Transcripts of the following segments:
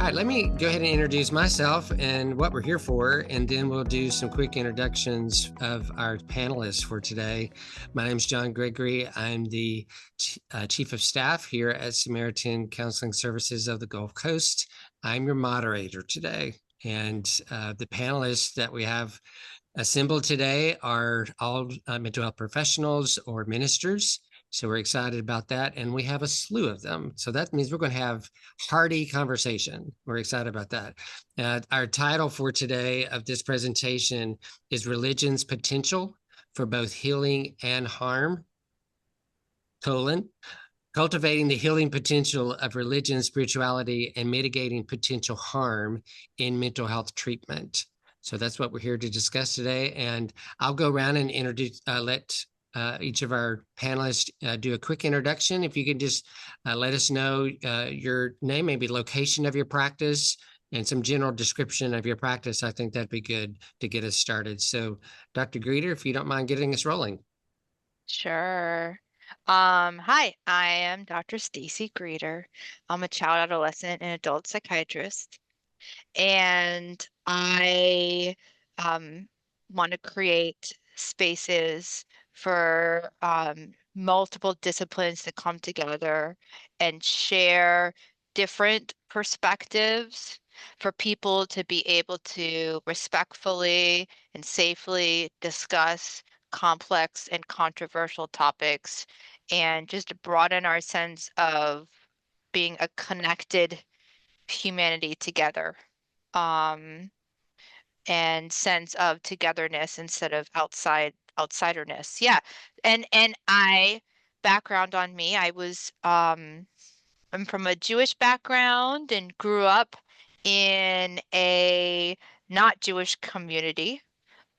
All right, let me go ahead and introduce myself and what we're here for, and then we'll do some quick introductions of our panelists for today. My name is John Gregory. I'm the Chief of Staff here at Samaritan Counseling Services of the Gulf Coast. I'm your moderator today, and the panelists that we have assembled today are all mental health professionals or ministers. So we're excited about that. And we have a slew of them. So that means we're going to have hearty conversation. We're excited about that. Our title for today of this presentation is Religion's Potential for Both Healing and Harm, cultivating the healing potential of religion, spirituality, and mitigating potential harm in mental health treatment. So that's what we're here to discuss today. And I'll go around and introduce, let each of our panelists do a quick introduction. If you can just let us know your name, maybe location of your practice, and some general description of your practice, I think that'd be good to get us started. So Dr. Greeter, if you don't mind getting us rolling. Sure. Hi, I am Dr. Stacy Greeter. I'm a child, adolescent, and adult psychiatrist, and I want to create spaces for multiple disciplines to come together and share different perspectives for people to be able to respectfully and safely discuss complex and controversial topics and just broaden our sense of being a connected humanity together, and sense of togetherness instead of outsiderness. Yeah. And background on me, I'm from a Jewish background and grew up in a not Jewish community.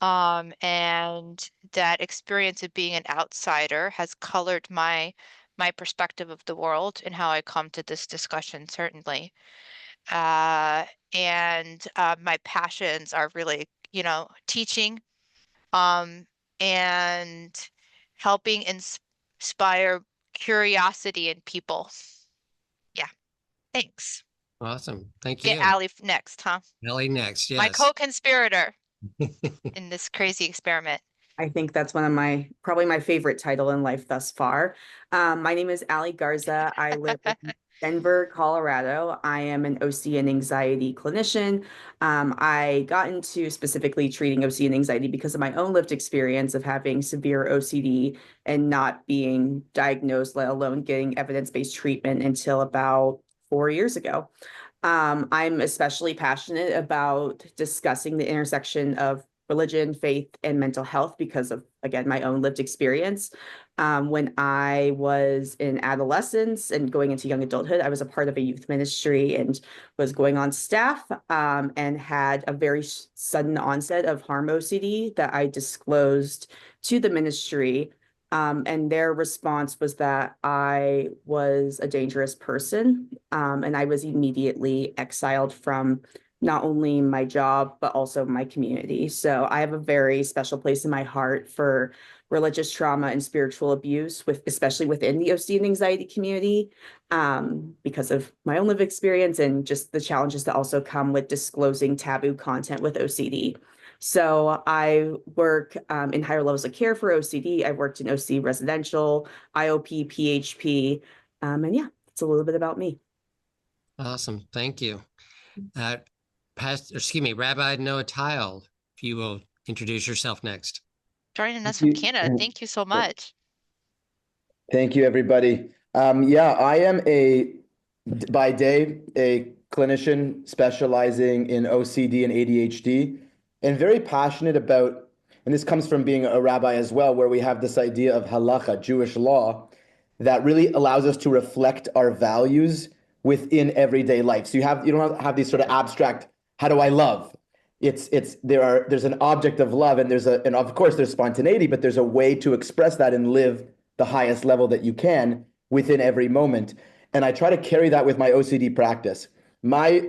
And that experience of being an outsider has colored my perspective of the world and how I come to this discussion, certainly. And my passions are really, teaching, and helping inspire curiosity in people. Yeah, thanks. Awesome. Thank Get you. Allie next, huh? Allie next, yes. My co-conspirator in this crazy experiment. I think that's probably my favorite title in life thus far. My name is Allie Garza. I live in Denver, Colorado. I am an OC and anxiety clinician. I got into specifically treating OC and anxiety because of my own lived experience of having severe OCD and not being diagnosed, let alone getting evidence-based treatment until about 4 years ago. I'm especially passionate about discussing the intersection of religion, faith, and mental health because of, again, my own lived experience. When I was in adolescence and going into young adulthood, I was a part of a youth ministry and was going on staff, and had a very sudden onset of harm OCD that I disclosed to the ministry. And their response was that I was a dangerous person, and I was immediately exiled from not only my job, but also my community. So I have a very special place in my heart for religious trauma and spiritual abuse, especially within the OC and anxiety community, because of my own lived experience and just the challenges that also come with disclosing taboo content with OCD. So I work in higher levels of care for OCD. I've worked in OC residential, IOP, PHP, and yeah, it's a little bit about me. Awesome. Thank you. Rabbi Noah Tile, if you will introduce yourself next. Joining us from Canada. Thank you so much. Thank you, everybody. I am by day, a clinician specializing in OCD and ADHD, and very passionate about, and this comes from being a rabbi as well, where we have this idea of halacha, Jewish law, that really allows us to reflect our values within everyday life. So you don't have these sort of abstract, how do I love? There's an object of love, and and of course there's spontaneity, but there's a way to express that and live the highest level that you can within every moment. And I try to carry that with my OCD practice. My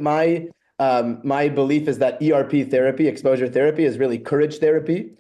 belief is that ERP therapy, exposure therapy, is really courage therapy.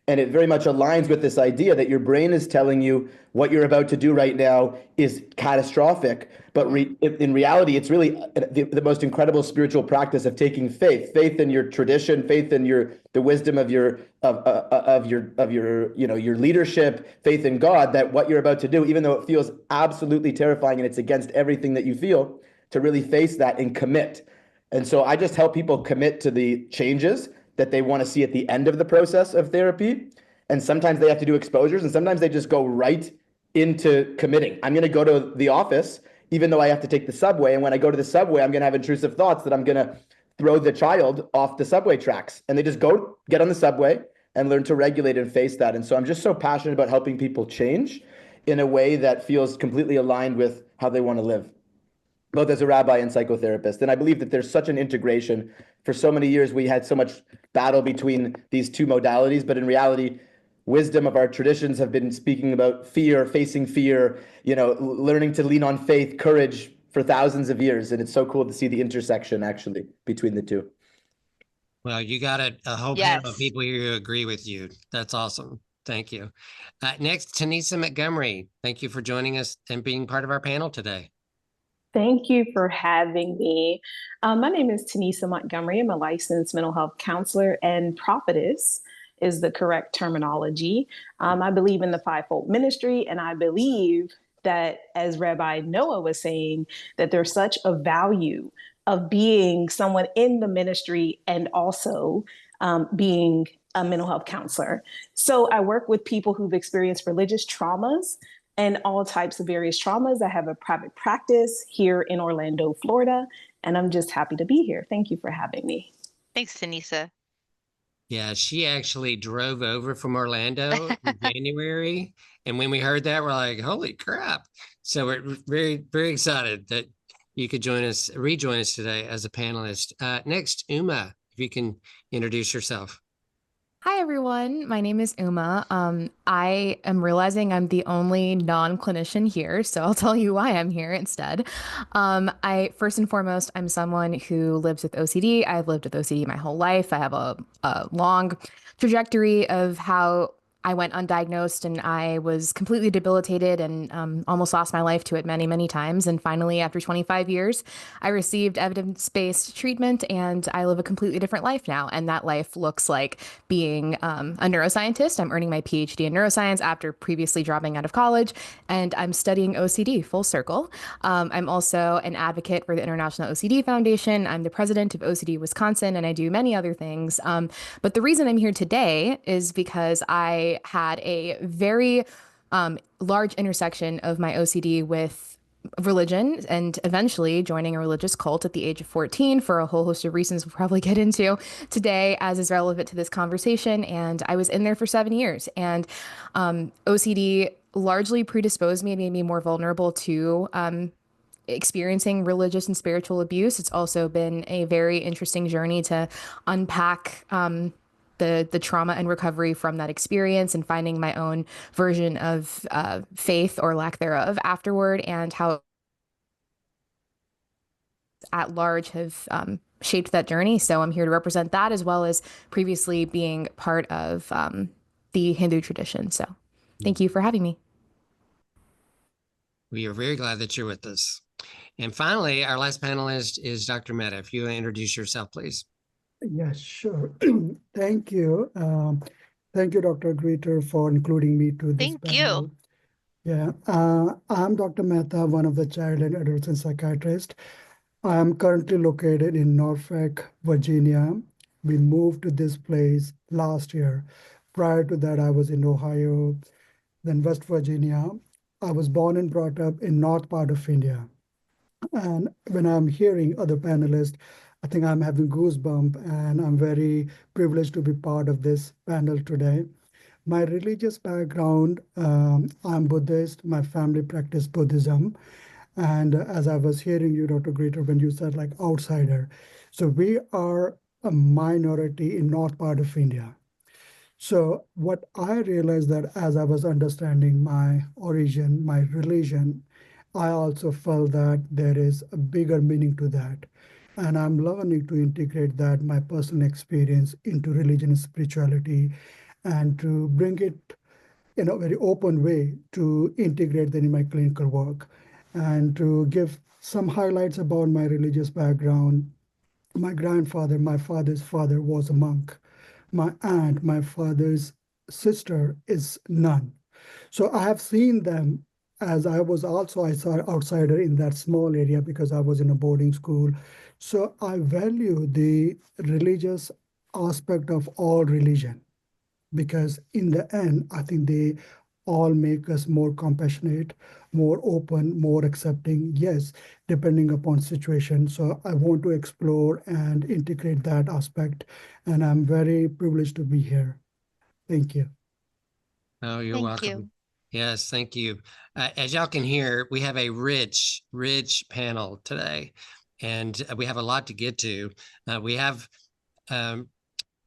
And it very much aligns with this idea that your brain is telling you what you're about to do right now is catastrophic. But in reality, it's really the most incredible spiritual practice of taking faith in your tradition, faith in the wisdom of your your leadership, faith in God, that what you're about to do, even though it feels absolutely terrifying and it's against everything that you feel, to really face that and commit. And so I just help people commit to the changes that they want to see at the end of the process of therapy. And sometimes they have to do exposures, and sometimes they just go right into committing. I'm going to go to the office, even though I have to take the subway. And when I go to the subway, I'm going to have intrusive thoughts that I'm going to throw the child off the subway tracks. And they just go get on the subway and learn to regulate and face that. And so I'm just so passionate about helping people change in a way that feels completely aligned with how they want to live, both as a rabbi and psychotherapist. And I believe that there's such an integration. For so many years, we had so much battle between these two modalities, but in reality, wisdom of our traditions have been speaking about fear, facing fear, learning to lean on faith, courage for thousands of years. And it's so cool to see the intersection actually between the two. Well, you got a whole panel of people here who agree with you. That's awesome. Thank you. Next, Tanisa Montgomery. Thank you for joining us and being part of our panel today. Thank you for having me. My name is Tanisa Montgomery. I'm a licensed mental health counselor, and prophetess is the correct terminology. I believe in the fivefold ministry, and I believe that, as Rabbi Noah was saying, that there's such a value of being someone in the ministry and also being a mental health counselor. So I work with people who've experienced religious traumas and all types of various traumas. I have a private practice here in Orlando, Florida, and I'm just happy to be here. Thank you for having me. Thanks, Tanisa. Yeah, she actually drove over from Orlando in January. And when we heard that, we're like, holy crap. So we're very, very excited that you could rejoin us today as a panelist. Next, Uma, if you can introduce yourself. Hi, everyone. My name is Uma. I am realizing I'm the only non-clinician here, so I'll tell you why I'm here instead. First and foremost, I'm someone who lives with OCD. I've lived with OCD my whole life. I have a long trajectory of how I went undiagnosed and I was completely debilitated and almost lost my life to it many, many times. And finally, after 25 years, I received evidence-based treatment and I live a completely different life now. And that life looks like being a neuroscientist. I'm earning my PhD in neuroscience after previously dropping out of college, and I'm studying OCD full circle. I'm also an advocate for the International OCD Foundation. I'm the president of OCD Wisconsin, and I do many other things. But the reason I'm here today is because I had a very large intersection of my OCD with religion and eventually joining a religious cult at the age of 14 for a whole host of reasons we'll probably get into today as is relevant to this conversation. And I was in there for 7 years, and OCD largely predisposed me and made me more vulnerable to experiencing religious and spiritual abuse. It's also been a very interesting journey to unpack the trauma and recovery from that experience and finding my own version of faith or lack thereof afterward, and how at large have shaped that journey. So I'm here to represent that, as well as previously being part of the Hindu tradition. So thank you for having me. We are very glad that you're with us. And finally, our last panelist is Dr. Mehta. If you will introduce yourself, please. Yes, sure. Thank you. Thank you, Dr. Greeter, for including me to this panel. Yeah, I'm Dr. Mehta, one of the child and adolescent psychiatrists. I am currently located in Norfolk, Virginia. We moved to this place last year. Prior to that, I was in Ohio, then West Virginia. I was born and brought up in north part of India. And when I'm hearing other panelists, I think I'm having goosebumps, and I'm very privileged to be part of this panel today. My religious background, I'm Buddhist. My family practiced Buddhism. And as I was hearing you, Dr. Greeter, when you said like outsider, so we are a minority in north part of India. So what I realized that as I was understanding my origin, my religion, I also felt that there is a bigger meaning to that. And I'm learning to integrate that, my personal experience, into religion and spirituality. and to bring it in a very open way to integrate them in my clinical work, and to give some highlights about my religious background. My grandfather, my father's father, was a monk. My aunt, my father's sister, is nun. So I have seen them, as I was also I saw outsider in that small area because I was in a boarding school. So I value the religious aspect of all religion, because in the end, I think they all make us more compassionate, more open, more accepting. Yes, depending upon situation. So I want to explore and integrate that aspect, and I'm very privileged to be here. Thank you. Oh, you're Thank welcome. you. Yes, thank you. As y'all can hear, we have a rich panel today, and we have a lot to get to. We have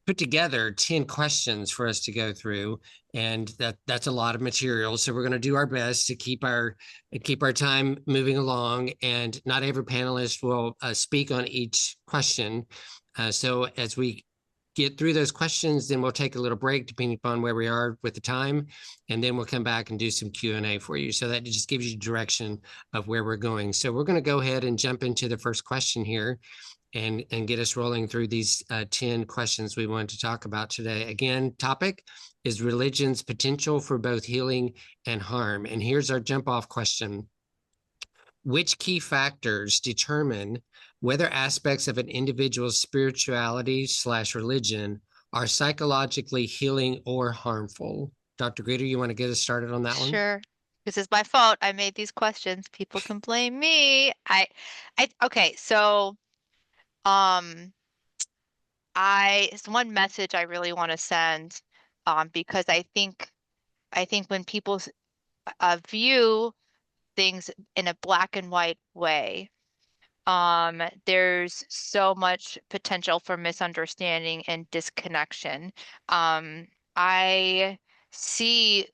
put together 10 questions for us to go through, and that's a lot of material. So we're going to do our best to keep our time moving along, and not every panelist will speak on each question. So as we get through those questions, then we'll take a little break depending upon where we are with the time, and then we'll come back and do some Q&A for you. So that just gives you direction of where we're going. So we're going to go ahead and jump into the first question here, and get us rolling through these 10 questions we wanted to talk about today. Again, topic is religion's potential for both healing and harm. And here's our jump off question. Which key factors determine whether aspects of an individual's spirituality / religion are psychologically healing or harmful? Dr. Greeter, you want to get us started on that one? Sure. This is my fault. I made these questions. People can blame me. Okay, so it's one message I really want to send, because I think when people view things in a black and white way, there's so much potential for misunderstanding and disconnection. I see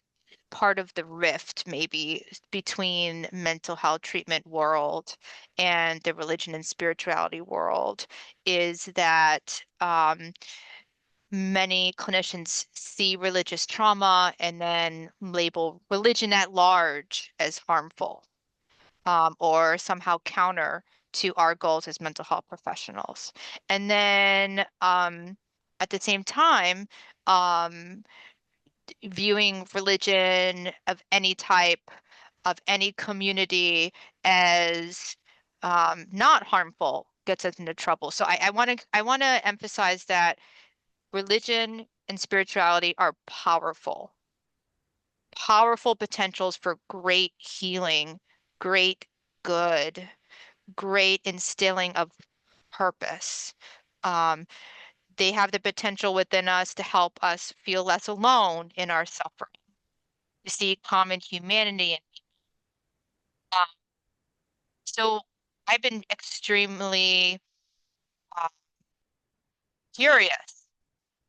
part of the rift maybe between mental health treatment world and the religion and spirituality world is that many clinicians see religious trauma and then label religion at large as harmful, or somehow counter to our goals as mental health professionals. And then at the same time, viewing religion of any type, of any community, as not harmful gets us into trouble. So I want to emphasize that religion and spirituality are powerful potentials for great healing, great good, great instilling of purpose. They have the potential within us to help us feel less alone in our suffering, to see common humanity. So I've been extremely curious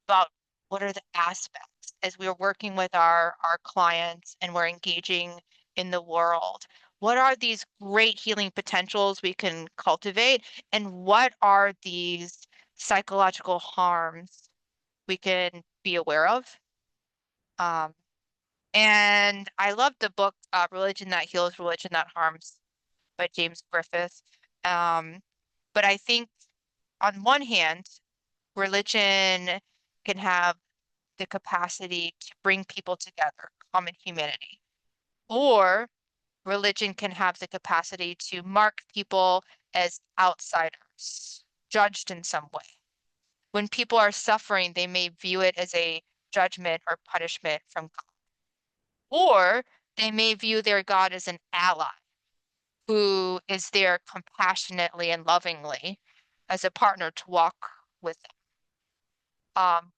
about what are the aspects as we're working with our clients and we're engaging in the world. What are these great healing potentials we can cultivate, and what are these psychological harms we can be aware of? And I love the book Religion That Heals, Religion That Harms by James Griffith. But I think on one hand, religion can have the capacity to bring people together, common humanity. Or religion can have the capacity to mark people as outsiders, judged in some way. When people are suffering, they may view it as a judgment or punishment from God. Or they may view their God as an ally who is there compassionately and lovingly as a partner to walk with them.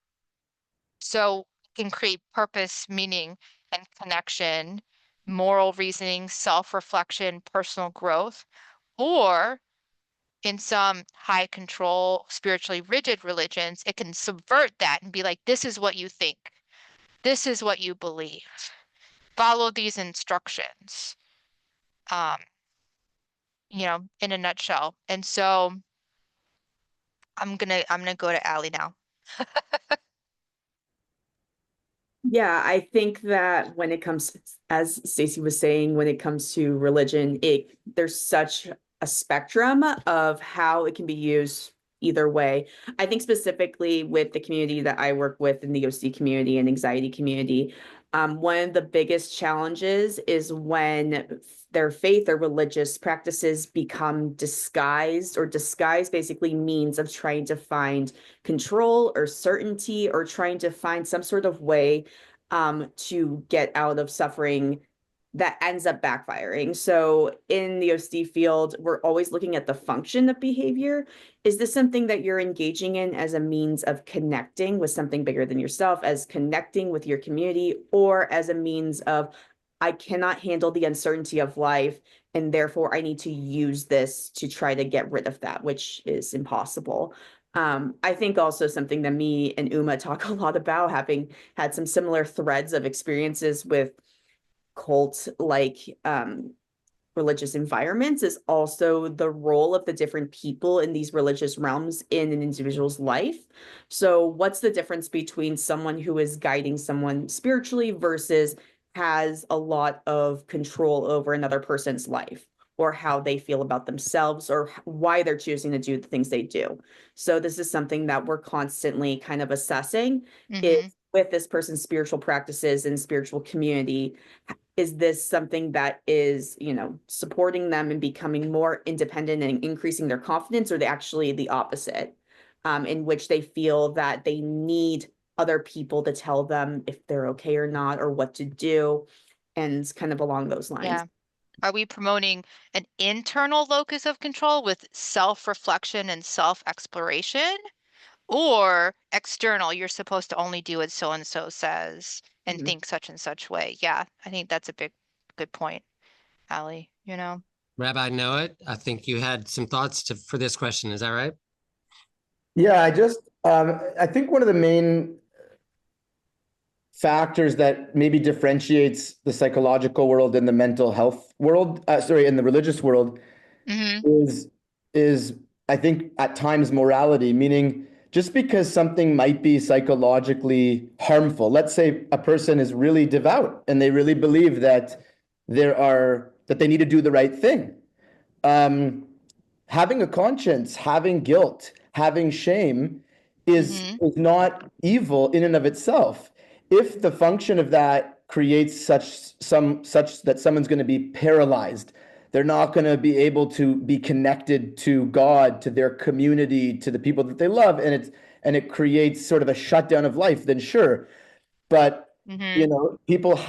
So it can create purpose, meaning, and connection, moral reasoning, self-reflection, personal growth. Or in some high control, spiritually rigid religions, it can subvert that and be like, this is what you think. This is what you believe. Follow these instructions. In a nutshell. And so I'm gonna go to Allie now. Yeah, I think that when it comes, as Stacey was saying, when it comes to religion, there's such a spectrum of how it can be used either way. I think specifically with the community that I work with in the OC community and anxiety community, one of the biggest challenges is when their faith or religious practices become disguised, or disguise basically means of trying to find control or certainty, or trying to find some sort of way to get out of suffering that ends up backfiring. So in the OC field, we're always looking at the function of behavior. Is this something that you're engaging in as a means of connecting with something bigger than yourself, as connecting with your community, or as a means of, I cannot handle the uncertainty of life, and therefore I need to use this to try to get rid of that, which is impossible. I think also something that me and Uma talk a lot about, having had some similar threads of experiences with cult-like religious environments, is also the role of the different people in these religious realms in an individual's life. So what's the difference between someone who is guiding someone spiritually versus has a lot of control over another person's life, or how they feel about themselves, or why they're choosing to do the things they do? So this is something that we're constantly kind of assessing, is with this person's spiritual practices and spiritual community, is this something that is, supporting them and becoming more independent and increasing their confidence, or they actually the opposite, in which they feel that they need other people to tell them if they're okay or not, or what to do, and kind of along those lines. Yeah. Are we promoting an internal locus of control with self-reflection and self-exploration, or external, you're supposed to only do what so-and-so says and think such and such way? Yeah, I think that's a good point, Allie, Rabbi Noah, I think you had some thoughts for this question. Is that right? Yeah, I think one of the main factors that maybe differentiates the psychological world and the mental health world, in the religious world, is I think at times morality, meaning just because something might be psychologically harmful. Let's say a person is really devout and they really believe that they need to do the right thing. Having a conscience, having guilt, having shame is not evil in and of itself. If the function of that creates such that someone's going to be paralyzed, they're not going to be able to be connected to God, to their community, to the people that they love, and it creates sort of a shutdown of life, then sure. But people,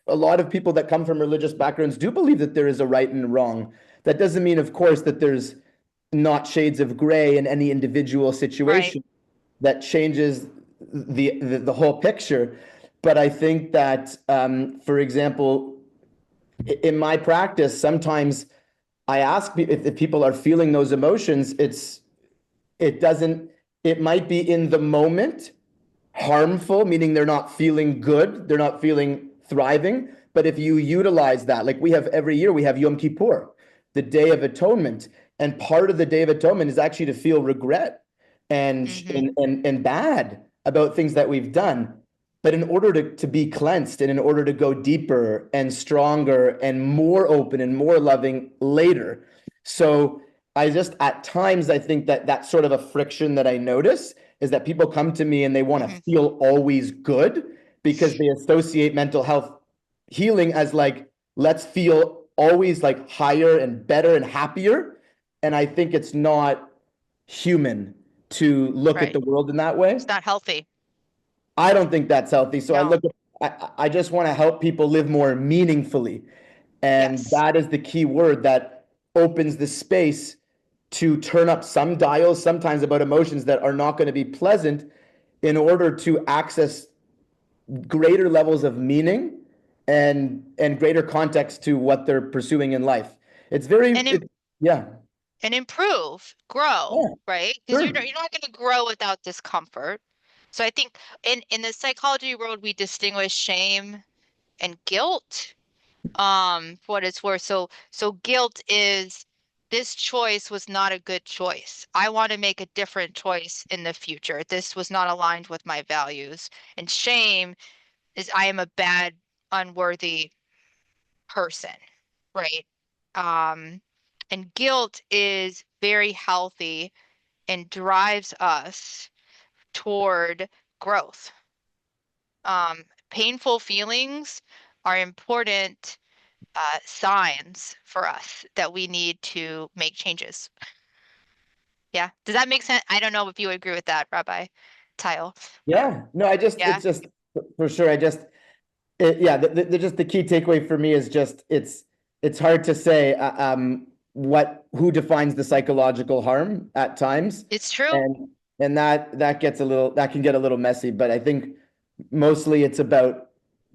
a lot of people that come from religious backgrounds do believe that there is a right and wrong. That doesn't mean, of course, that there's not shades of gray in any individual situation that changes the whole picture. But I think that, for example, in my practice, sometimes I ask if people are feeling those emotions. It might be in the moment harmful, meaning they're not feeling good, they're not feeling thriving. But if you utilize that, like every year we have Yom Kippur, the Day of Atonement, and part of the Day of Atonement is actually to feel regret and bad about things that we've done. But in order to be cleansed, and in order to go deeper and stronger and more open and more loving later. So at times, I think that that's sort of a friction that I notice, is that people come to me and they want to feel always good, because they associate mental health healing as like, let's feel always like higher and better and happier. And I think it's not human to look at the world in that way. It's not healthy. I don't think that's healthy. So I just want to help people live more meaningfully. And that is the key word that opens the space to turn up some dials, sometimes about emotions that are not going to be pleasant, in order to access greater levels of meaning and greater context to what they're pursuing in life. It's and improve, grow, right? Because you're not going to grow without discomfort. So I think in the psychology world, we distinguish shame and guilt, for what it's worth. So guilt is this choice was not a good choice. I want to make a different choice in the future. This was not aligned with my values. And shame is I am a bad, unworthy person, right? And guilt is very healthy and drives us toward growth. Painful feelings are important signs for us that we need to make changes. Yeah. Does that make sense? I don't know if you agree with that, Rabbi Tile. Yeah, no, it's just, for sure, yeah, the key takeaway for me is just, it's hard to say, who defines the psychological harm at times. It's true. And that can get a little messy, but I think mostly it's about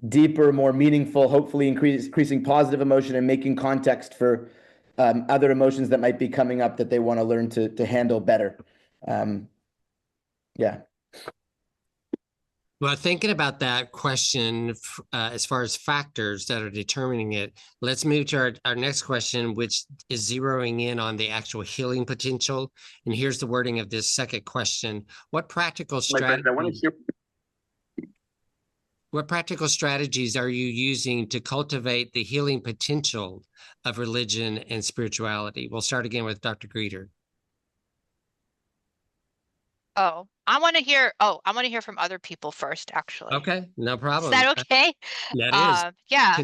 deeper, more meaningful, hopefully increasing positive emotion and making context for other emotions that might be coming up that they want to learn to handle better. Yeah. Well, thinking about that question, as far as factors that are determining it, let's move to our next question, which is zeroing in on the actual healing potential. And here's the wording of this second question. What practical strategies are you using to cultivate the healing potential of religion and spirituality? We'll start again with Dr. Greeter. I want to hear from other people first, actually. Okay, no problem. Is that okay? That is. Yeah.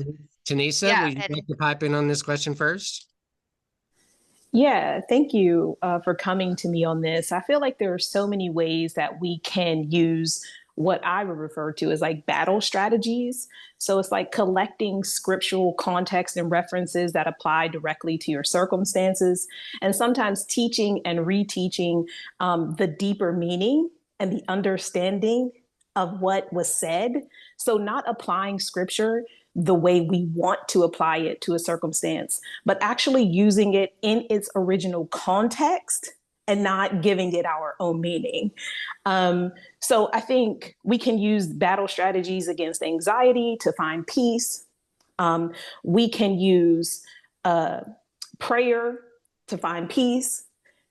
Tanisa, would you like to pipe in on this question first? Yeah, thank you for coming to me on this. I feel like there are so many ways that we can use what I would refer to as like battle strategies. So it's like collecting scriptural context and references that apply directly to your circumstances, and sometimes teaching and reteaching the deeper meaning and the understanding of what was said. So not applying scripture the way we want to apply it to a circumstance, but actually using it in its original context and not giving it our own meaning. So I think we can use battle strategies against anxiety to find peace. We can use prayer to find peace,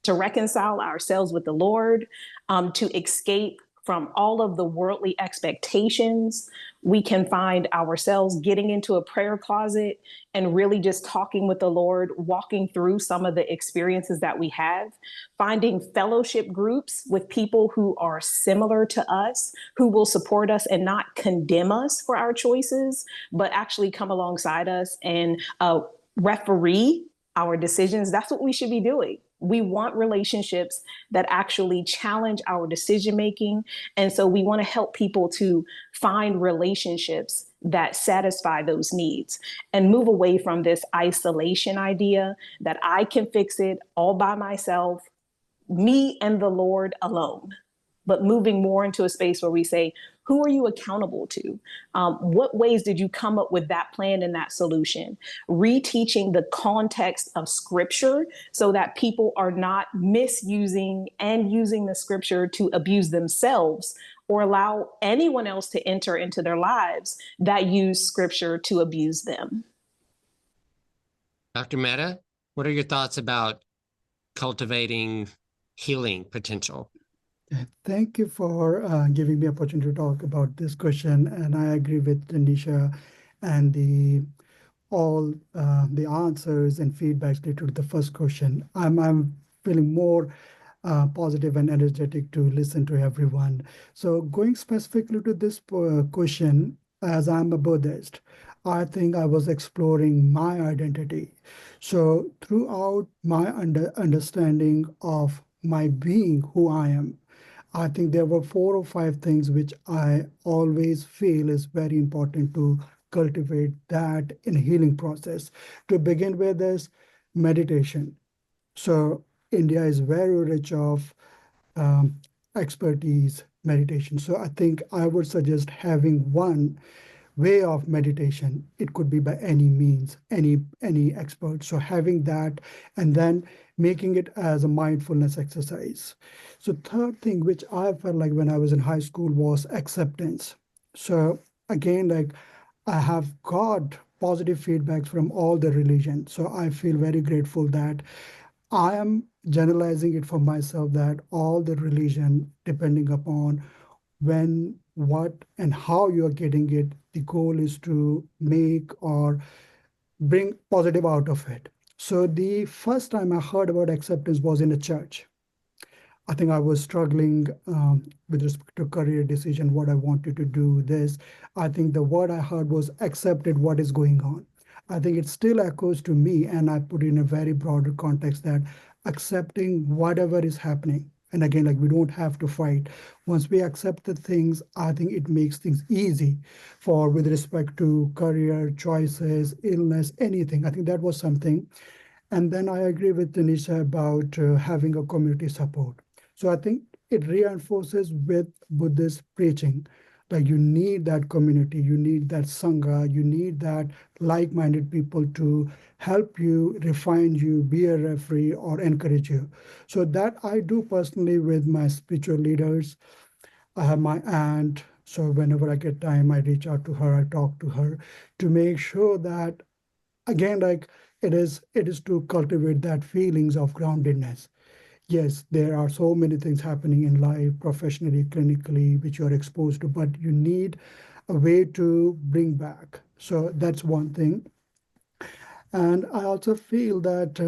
to reconcile ourselves with the Lord, to escape from all of the worldly expectations. We can find ourselves getting into a prayer closet and really just talking with the Lord, walking through some of the experiences that we have, finding fellowship groups with people who are similar to us, who will support us and not condemn us for our choices, but actually come alongside us and referee our decisions. That's what we should be doing. We want relationships that actually challenge our decision making. And so we want to help people to find relationships that satisfy those needs and move away from this isolation idea that I can fix it all by myself, me and the Lord alone. But moving more into a space where we say, who are you accountable to? What ways did you come up with that plan and that solution? Reteaching the context of scripture so that people are not misusing and using the scripture to abuse themselves or allow anyone else to enter into their lives that use scripture to abuse them. Dr. Mehta, what are your thoughts about cultivating healing potential? Thank you for giving me an opportunity to talk about this question. And I agree with Tanisha and all the answers and feedbacks related to the first question. I'm feeling more positive and energetic to listen to everyone. So going specifically to this question, as I'm a Buddhist, I think I was exploring my identity. So throughout my understanding of my being, who I am, I think there were 4 or 5 things which I always feel is very important to cultivate that in healing process. To begin with is meditation. So India is very rich of expertise meditation. So I think I would suggest having one way of meditation. It could be by any means, any expert. So having that and then making it as a mindfulness exercise. So third thing, which I felt like when I was in high school, was acceptance. So again, like I have got positive feedbacks from all the religions. So I feel very grateful that I am generalizing it for myself that all the religion, depending upon when, what, and how you are getting it, the goal is to make or bring positive out of it. So the first time I heard about acceptance was in a church. I think I was struggling with respect to career decision, what I wanted to do, this. I think the word I heard was accepted what is going on. I think it still echoes to me, and I put in a very broader context that accepting whatever is happening. And again, like we don't have to fight. Once we accept the things, I think it makes things easy for with respect to career choices, illness, anything. I think that was something. And then I agree with Tanisha about having a community support. So I think it reinforces with Buddhist preaching. Like you need that community, you need that sangha, you need that like-minded people to help you, refine you, be a referee, or encourage you. So that I do personally with my spiritual leaders. I have my aunt, so whenever I get time, I reach out to her, I talk to her to make sure that again, like it is to cultivate that feelings of groundedness. Yes, there are so many things happening in life, professionally, clinically, which you're exposed to, but you need a way to bring back. So that's one thing. And I also feel that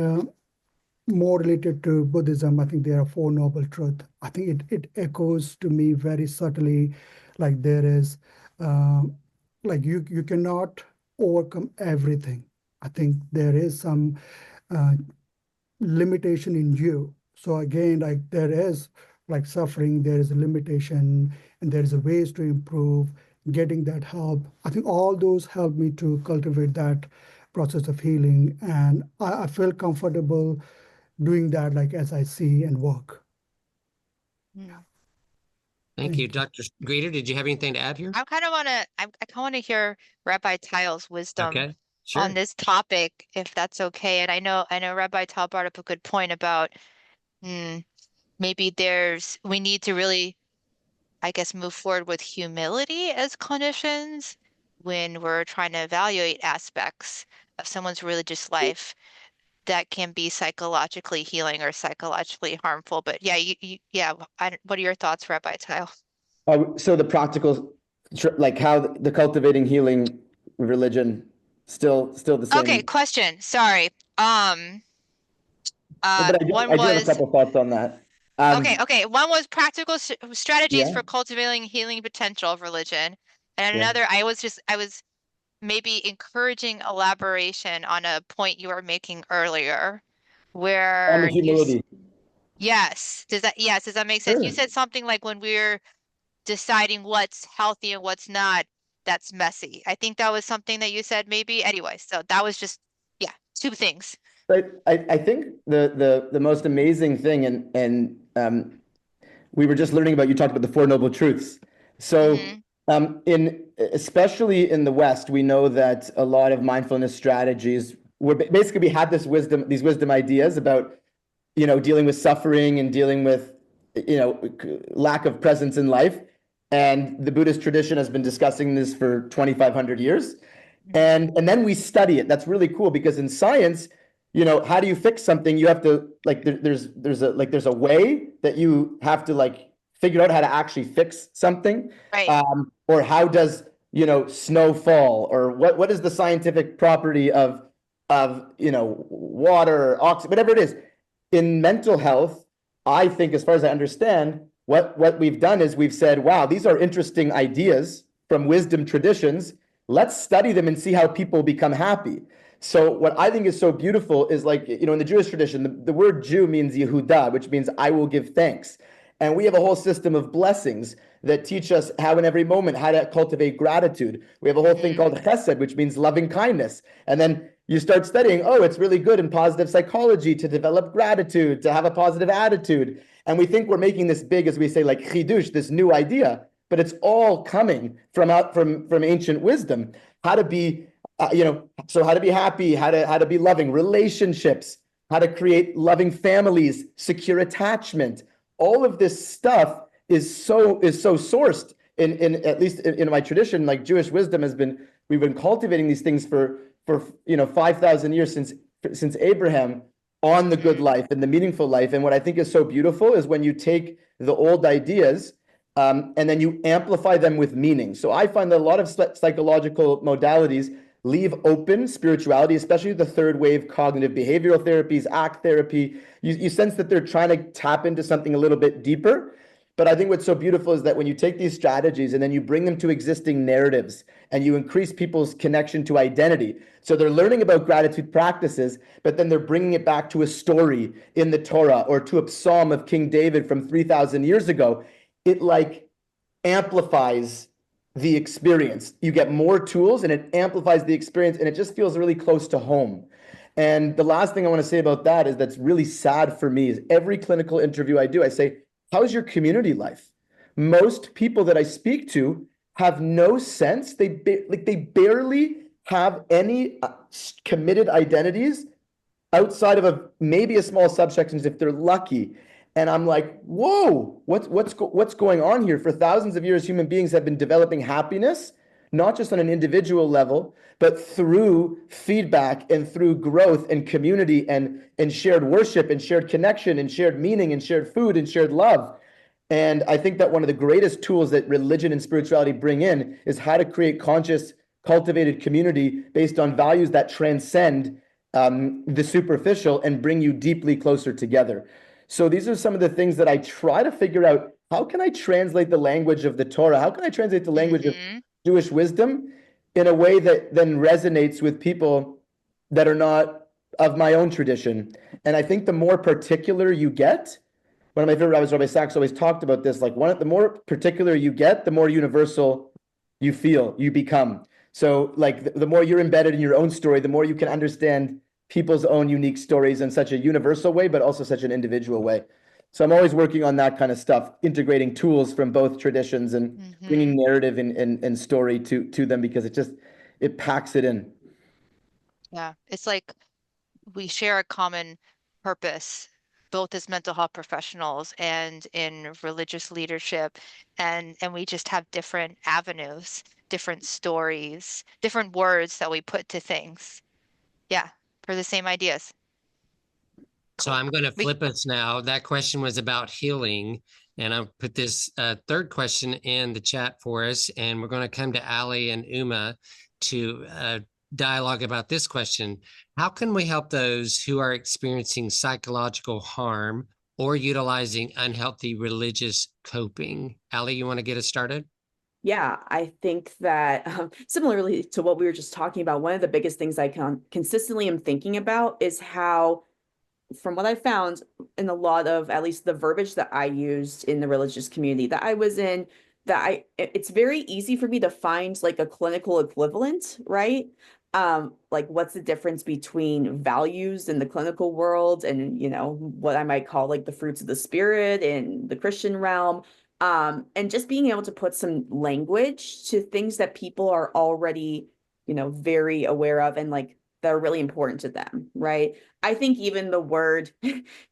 more related to Buddhism, I think there are Four Noble Truths. I think it echoes to me very subtly, like there is, uh, like you cannot overcome everything. I think there is some uh, limitation in you. So again, like there is like suffering, there is a limitation, and there is a ways to improve, getting that help. I think all those help me to cultivate that process of healing, and I feel comfortable doing that, like as I see and work. Thank you. Dr. Greeter, did you have anything to add here? I kind of want to hear Rabbi Tyle's wisdom Okay, sure. on this topic, if that's okay. And I know Rabbi Tyle brought up a good point about maybe we need to really, I guess, move forward with humility as clinicians when we're trying to evaluate aspects of someone's religious life that can be psychologically healing or psychologically harmful. But yeah, what are your thoughts, Rabbi Tyle? So the practical, like how the cultivating healing religion, still the same. Okay, question. Sorry. But I do have a couple thoughts on that. Okay. One was practical strategies for cultivating healing potential of religion, and another, I was maybe encouraging elaboration on a point you were making earlier, where on the humility. Yes. Does that make sense? Sure. You said something like when we're deciding what's healthy and what's not, that's messy. I think that was something that you said maybe. Anyway, so that was just, two things. But I think the most amazing thing, and we were just learning about, you talked about the Four Noble Truths. So especially in the West, we know that a lot of mindfulness strategies were basically, we had these wisdom ideas about, dealing with suffering and dealing with, lack of presence in life. And the Buddhist tradition has been discussing this for 2,500 years. And then we study it. That's really cool, because in science, how do you fix something? You have to, like, there's a way that you have to figure out how to actually fix something. Right. Or how does, snow fall, or what is the scientific property of water, oxygen, whatever it is. In mental health, I think, as far as I understand, what we've done is we've said, wow, these are interesting ideas from wisdom traditions. Let's study them and see how people become happy. So what I think is so beautiful is, in the Jewish tradition, the word Jew means Yehuda, which means I will give thanks. And we have a whole system of blessings that teach us how in every moment, how to cultivate gratitude. We have a whole thing called chesed, which means loving kindness. And then you start studying, it's really good in positive psychology to develop gratitude, to have a positive attitude. And we think we're making this big, as we say, like chidush, this new idea, but it's all coming from ancient wisdom. How to be, so how to be happy, how to be loving, relationships, how to create loving families, secure attachment. All of this stuff is so sourced in at least in my tradition. Like Jewish wisdom we've been cultivating these things for 5,000 years since Abraham. on the good life and the meaningful life. And what I think is so beautiful is when you take the old ideas and then you amplify them with meaning. So I find that a lot of psychological modalities leave open spirituality, especially the third wave cognitive behavioral therapies, ACT therapy. You sense that they're trying to tap into something a little bit deeper. But I think what's so beautiful is that when you take these strategies and then you bring them to existing narratives and you increase people's connection to identity. So they're learning about gratitude practices, but then they're bringing it back to a story in the Torah or to a psalm of King David from 3,000 years ago. It like amplifies the experience. You get more tools and it amplifies the experience and it just feels really close to home. And the last thing I want to say about that is that's really sad for me is every clinical interview I do, I say, how's your community life? Most people that I speak to have no sense. They barely have any committed identities outside of maybe a small subsections if they're lucky. And I'm like, whoa, what's going on here? For thousands of years, human beings have been developing happiness, not just on an individual level, but through feedback and through growth and community and shared worship and shared connection and shared meaning and shared food and shared love. And I think that one of the greatest tools that religion and spirituality bring in is how to create conscious, cultivated community based on values that transcend the superficial and bring you deeply closer together. So these are some of the things that I try to figure out. How can I translate the language of the Torah? How can I translate the language of Jewish wisdom in a way that then resonates with people that are not of my own tradition? And I think the more particular you get, one of my favorite rabbis, Rabbi Sachs, always talked about this, like the more particular you get, the more universal you feel, you become. So like the more you're embedded in your own story, the more you can understand people's own unique stories in such a universal way, but also such an individual way. So I'm always working on that kind of stuff, integrating tools from both traditions and bringing narrative and story to them because it packs it in. Yeah, it's like we share a common purpose, both as mental health professionals and in religious leadership, and we just have different avenues, different stories, different words that we put to things. Yeah, for the same ideas. So I'm going to flip us now. That question was about healing. And I'll put this third question in the chat for us. And we're going to come to Ali and Uma to dialogue about this question. How can we help those who are experiencing psychological harm or utilizing unhealthy religious coping? Ali, you want to get us started? Yeah, I think that similarly to what we were just talking about, one of the biggest things I consistently am thinking about is how, from what I found in a lot of, at least the verbiage that I used in the religious community that I was in, it's very easy for me to find like a clinical equivalent, right? Like what's the difference between values in the clinical world and, what I might call like the fruits of the spirit in the Christian realm. And just being able to put some language to things that people are already, very aware of and like that are really important to them, right? I think even the word,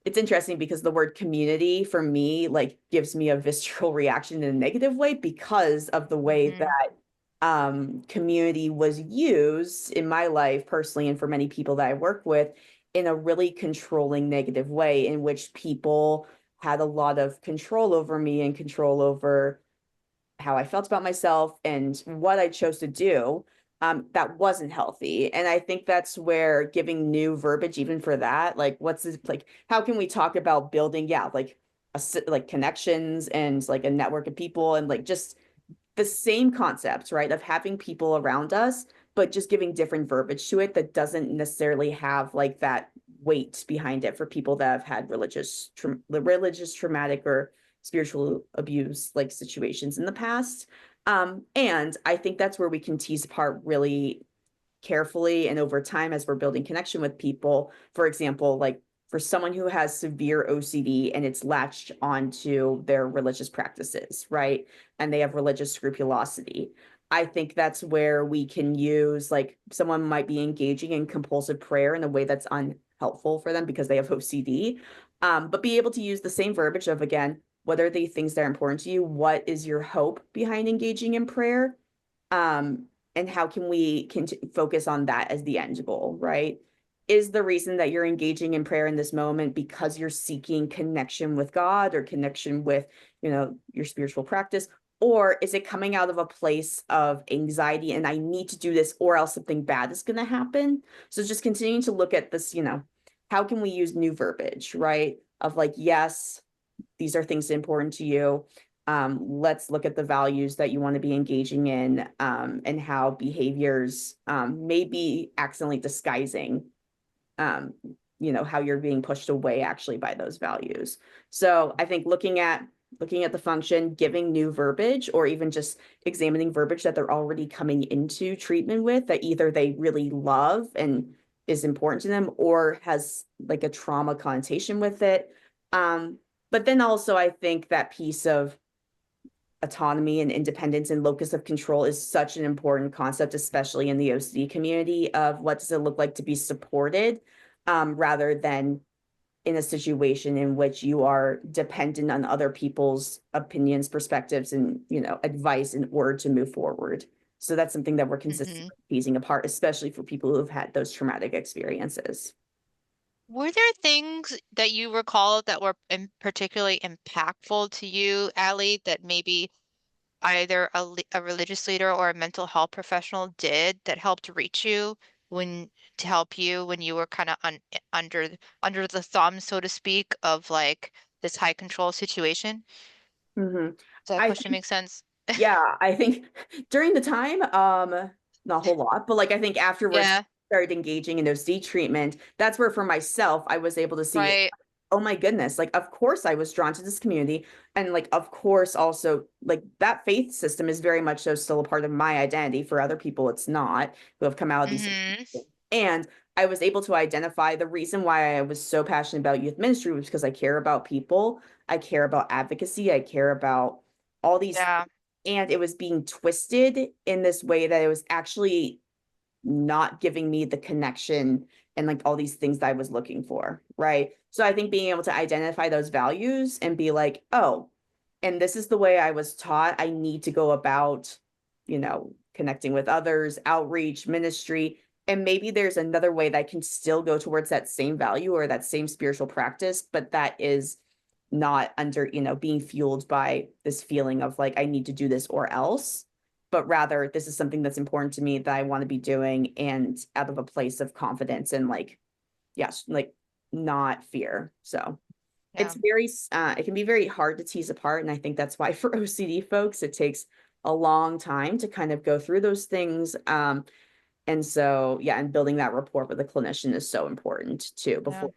it's interesting because the word community for me, like gives me a visceral reaction in a negative way because of the way that community was used in my life personally and for many people that I work with in a really controlling negative way in which people had a lot of control over me and control over how I felt about myself and what I chose to do. That wasn't healthy. And I think that's where giving new verbiage, even for that, like what's this, like, how can we talk about building, like connections and like a network of people and like just the same concepts, right? Of having people around us, but just giving different verbiage to it that doesn't necessarily have like that weight behind it for people that have had religious traumatic or spiritual abuse like situations in the past. And I think that's where we can tease apart really carefully and over time as we're building connection with people. For example, like for someone who has severe OCD and it's latched onto their religious practices, right? And they have religious scrupulosity. I think that's where we can use, like, someone might be engaging in compulsive prayer in a way that's unhelpful for them because they have OCD, but be able to use the same verbiage of, again, what are the things that are important to you? What is your hope behind engaging in prayer? And how can we focus on that as the end goal, right? is the reason that you're engaging in prayer in this moment because you're seeking connection with God or connection with, your spiritual practice? Or is it coming out of a place of anxiety and I need to do this or else something bad is going to happen? So just continuing to look at this, how can we use new verbiage, right? Of like, yes, these are things important to you. Let's look at the values that you want to be engaging in, and how behaviors may be accidentally disguising, how you're being pushed away actually by those values. So I think looking at the function, giving new verbiage, or even just examining verbiage that they're already coming into treatment with that either they really love and is important to them or has like a trauma connotation with it. But then also I think that piece of autonomy and independence and locus of control is such an important concept, especially in the OCD community, of what does it look like to be supported, rather than in a situation in which you are dependent on other people's opinions, perspectives, and, advice in order to move forward. So that's something that we're consistently teasing apart, especially for people who've had those traumatic experiences. Were there things that you recall that were particularly impactful to you, Allie, that maybe either a religious leader or a mental health professional did that helped reach you to help you when you were kind of under the thumb, so to speak, of like this high control situation? Does that question make sense? Yeah, I think during the time, not a whole lot, but like I think afterwards Yeah, started engaging in OCD treatment, that's where for myself I was able to see, right. oh my goodness, like of course I was drawn to this community, and like of course also like that faith system is very much so still a part of my identity. For other people it's not, who have come out of these and I was able to identify the reason why I was so passionate about youth ministry was because I care about people, I care about advocacy, I care about all these, Yeah. and it was being twisted in this way that it was actually not giving me the connection and like all these things that I was looking for, right? So I think being able to identify those values and be like, oh, and this is the way I was taught I need to go about, connecting with others, outreach, ministry, and maybe there's another way that I can still go towards that same value or that same spiritual practice, but that is not under, being fueled by this feeling of like, I need to do this or else, but rather this is something that's important to me that I want to be doing, and out of a place of confidence and like, yes, like not fear. So it's very, it can be very hard to tease apart. And I think that's why for OCD folks, it takes a long time to kind of go through those things. And so, yeah, and building that rapport with a clinician is so important too, before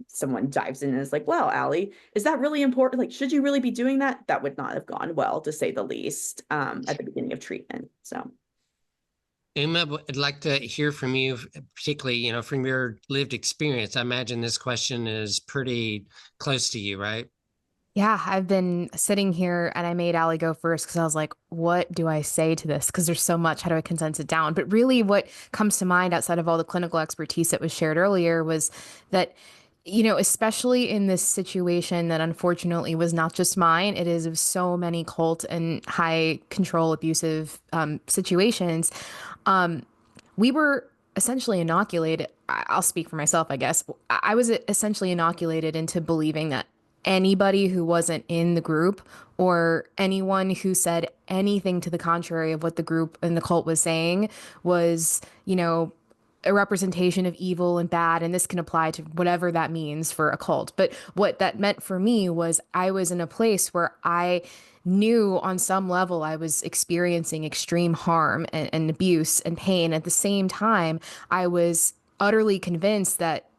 someone dives in and is like, well, Allie, is that really important? Like, should you really be doing that? That would not have gone well, to say the least, at the beginning of treatment. So. Uma, I'd like to hear from you, particularly, from your lived experience. I imagine this question is pretty close to you, right? Yeah, I've been sitting here and I made Allie go first because I was like, what do I say to this? Because there's so much. How do I condense it down? But really what comes to mind outside of all the clinical expertise that was shared earlier was that, especially in this situation that unfortunately was not just mine, it is of so many cult and high control abusive situations. We were essentially inoculated. I'll speak for myself, I guess. I was essentially inoculated into believing that anybody who wasn't in the group or anyone who said anything to the contrary of what the group and the cult was saying was, a representation of evil and bad. And this can apply to whatever that means for a cult. But what that meant for me was I was in a place where I knew on some level I was experiencing extreme harm and abuse and pain. At the same time, I was utterly convinced that,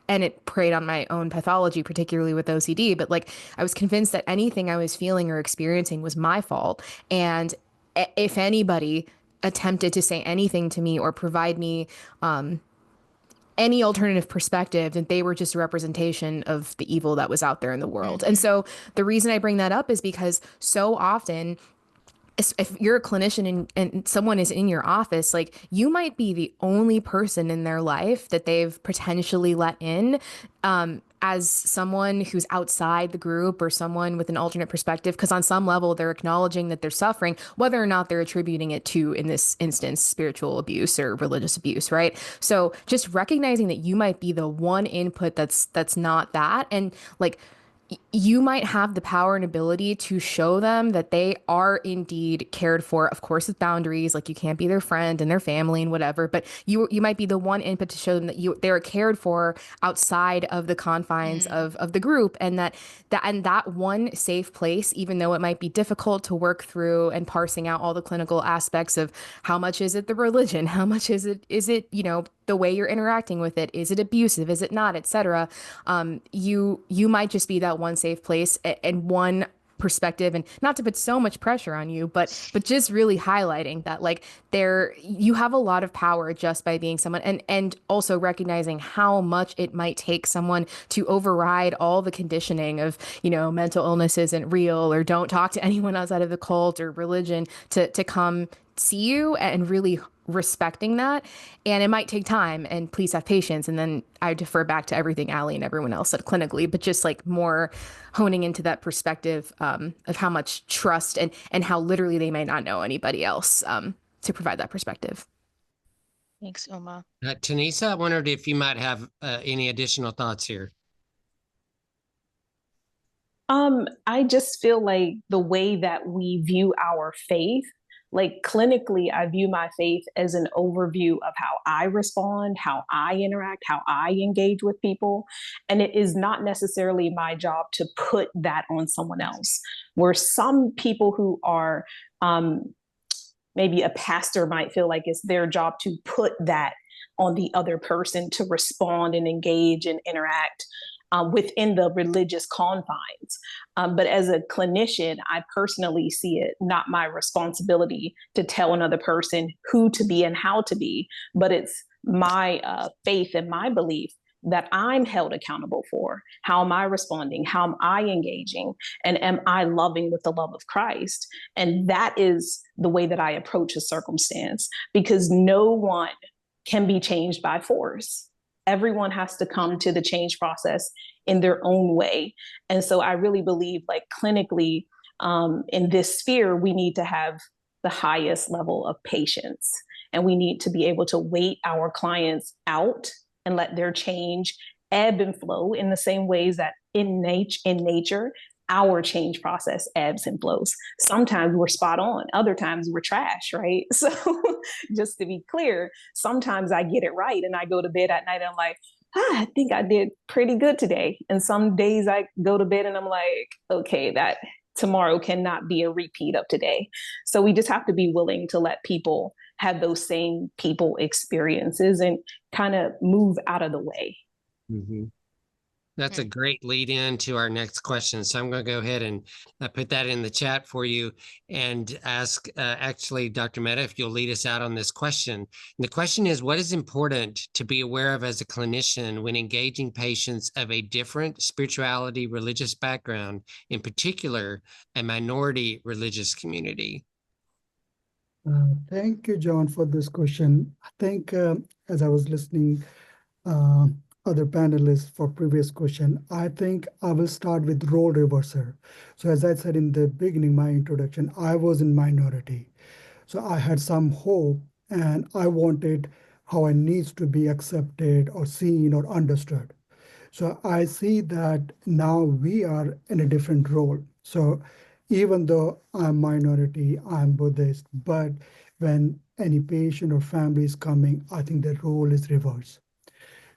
and it preyed on my own pathology, particularly with OCD, but like I was convinced that anything I was feeling or experiencing was my fault. And if anybody attempted to say anything to me or provide me any alternative perspective, that they were just a representation of the evil that was out there in the world. And so the reason I bring that up is because so often, if you're a clinician and someone is in your office, like you might be the only person in their life that they've potentially let in as someone who's outside the group or someone with an alternate perspective, because on some level they're acknowledging that they're suffering, whether or not they're attributing it to, in this instance, spiritual abuse or religious abuse, right? So just recognizing that you might be the one input that's not that, and like you might have the power and ability to show them that they are indeed cared for, of course, with boundaries. Like you can't be their friend and their family and whatever, but you might be the one input to show them that they're cared for outside of the confines of the group, and that one safe place, even though it might be difficult to work through and parsing out all the clinical aspects of how much is it the religion, how much is it the way you're interacting with it, is it abusive, is it not, etc. You might just be that one safe place and one perspective, and not to put so much pressure on you, but just really highlighting that like you have a lot of power just by being someone, and also recognizing how much it might take someone to override all the conditioning of mental illness isn't real, or don't talk to anyone outside of the cult or religion, to come see you, and really respecting that. And it might take time, and please have patience. And then I defer back to everything Allie and everyone else said clinically, but just like more honing into that perspective of how much trust and how literally they may not know anybody else to provide that perspective. Thanks, Uma. Tanisa, I wondered if you might have any additional thoughts here. I just feel like the way that we view our faith, like clinically, I view my faith as an overview of how I respond, how I interact, how I engage with people. And it is not necessarily my job to put that on someone else. Where some people who are maybe a pastor might feel like it's their job to put that on the other person to respond and engage and interact within the religious confines. But as a clinician, I personally see it not my responsibility to tell another person who to be and how to be, but it's my faith and my belief that I'm held accountable for. How am I responding? How am I engaging? And am I loving with the love of Christ? And that is the way that I approach a circumstance, because no one can be changed by force. Everyone has to come to the change process in their own way. And so I really believe, like clinically, in this sphere, we need to have the highest level of patience. And we need to be able to wait our clients out and let their change ebb and flow in the same ways that in nature, our change process ebbs and flows. Sometimes we're spot on, other times we're trash, right? So just to be clear, sometimes I get it right and I go to bed at night and I'm like, I think I did pretty good today. And some days I go to bed and I'm like, okay, that tomorrow cannot be a repeat of today. So we just have to be willing to let people have those same people experiences and kind of move out of the way. Mm-hmm. That's a great lead in to our next question. So I'm going to go ahead and put that in the chat for you and ask actually, Dr. Mehta, if you'll lead us out on this question. And the question is, what is important to be aware of as a clinician when engaging patients of a different spirituality, religious background, in particular, a minority religious community? Thank you, John, for this question. I think as I was listening other panelists for previous question, I think I will start with role reversal. So as I said in the beginning, my introduction, I was in minority. So I had some hope and I wanted how I needs to be accepted or seen or understood. So I see that now we are in a different role. So even though I'm minority, I'm Buddhist, but when any patient or family is coming, I think the role is reversed.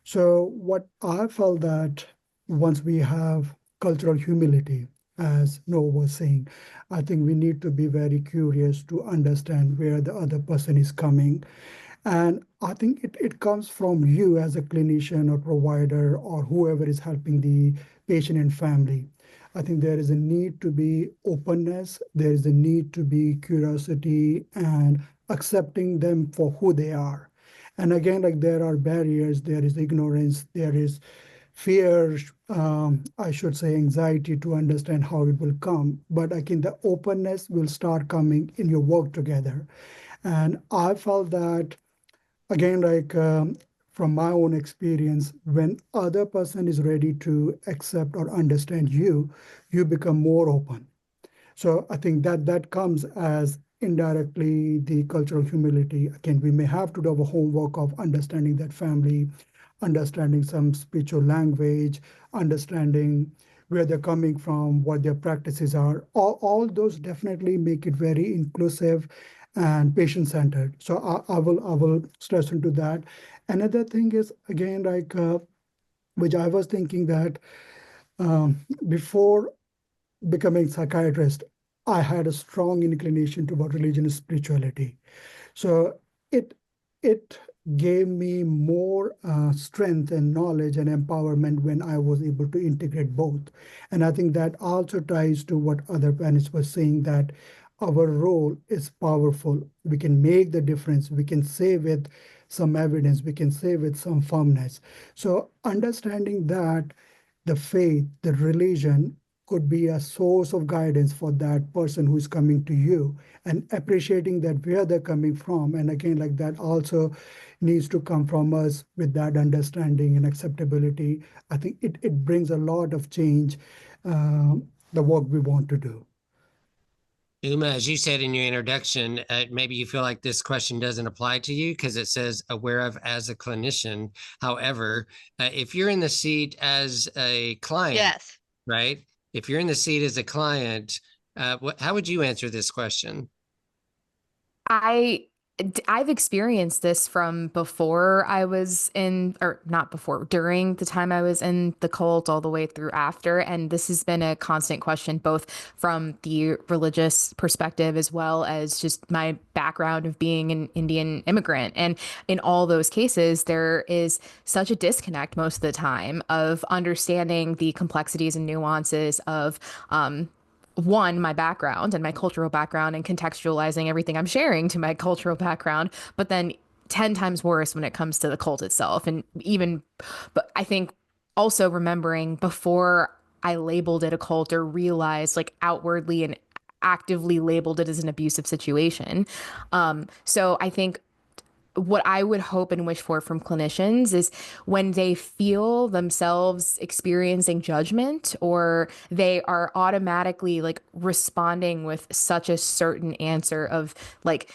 So what I felt that once we have cultural humility, as Noah was saying, I think we need to be very curious to understand where the other person is coming. And I think it comes from you as a clinician or provider or whoever is helping the patient and family. I think there is a need to be openness, there is a need to be curiosity and accepting them for who they are. And again, like there are barriers, there is ignorance, there is fear, I should say anxiety to understand how it will come. But again, the openness will start coming in your work together. And I felt that, again, like from my own experience, when other person is ready to accept or understand you, you become more open. So I think that comes as indirectly the cultural humility. Again, we may have to do our homework of understanding that family, understanding some spiritual language, understanding where they're coming from, what their practices are. All those definitely make it very inclusive and patient-centered. So I will stress into that. Another thing is, again, like which I was thinking that before becoming psychiatrist, I had a strong inclination toward religion and spirituality. So it it gave me more strength and knowledge and empowerment when I was able to integrate both. And I think that also ties to what other panelists were saying, that our role is powerful. We can make the difference. We can say with some evidence, we can say with some firmness. So understanding that the faith, the religion could be a source of guidance for that person who is coming to you, and appreciating that where they're coming from. And again, like that also needs to come from us with that understanding and acceptability. I think it brings a lot of change, the work we want to do. Uma, as you said in your introduction, maybe you feel like this question doesn't apply to you because it says aware of as a clinician. However, if you're in the seat as a client, Yes. right? If you're in the seat as a client, how would you answer this question? I've experienced this from before I was in, or not before, during the time I was in the cult all the way through after. And this has been a constant question, both from the religious perspective as well as just my background of being an Indian immigrant. And in all those cases, there is such a disconnect most of the time of understanding the complexities and nuances of, one, my background and my cultural background, and contextualizing everything I'm sharing to my cultural background, but then 10 times worse when it comes to the cult itself. And even, but I think also remembering before I labeled it a cult or realized like outwardly and actively labeled it as an abusive situation. So I think what I would hope and wish for from clinicians is when they feel themselves experiencing judgment, or they are automatically like responding with such a certain answer of like,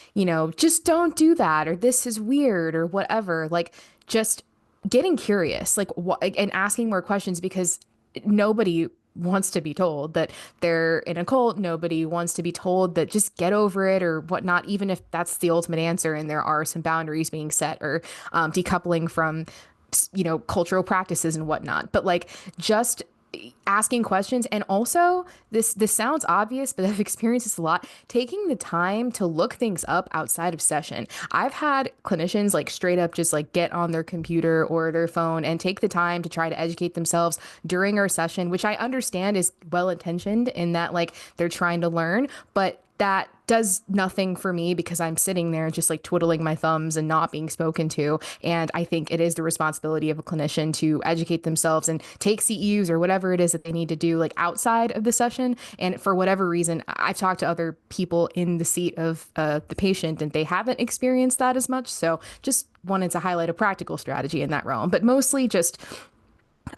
just don't do that, or this is weird, or whatever, like just getting curious, like and asking more questions, because nobody wants to be told that they're in a cult. Nobody wants to be told that just get over it or whatnot, even if that's the ultimate answer and there are some boundaries being set, or decoupling from, cultural practices and whatnot. But like just asking questions. And also this sounds obvious, but I've experienced this a lot, taking the time to look things up outside of session. I've had clinicians like straight up just like get on their computer or their phone and take the time to try to educate themselves during our session, which I understand is well intentioned in that like they're trying to learn, but that does nothing for me because I'm sitting there just like twiddling my thumbs and not being spoken to. And I think it is the responsibility of a clinician to educate themselves and take CEUs or whatever it is that they need to do like outside of the session. And for whatever reason, I've talked to other people in the seat of the patient and they haven't experienced that as much. So just wanted to highlight a practical strategy in that realm, but mostly just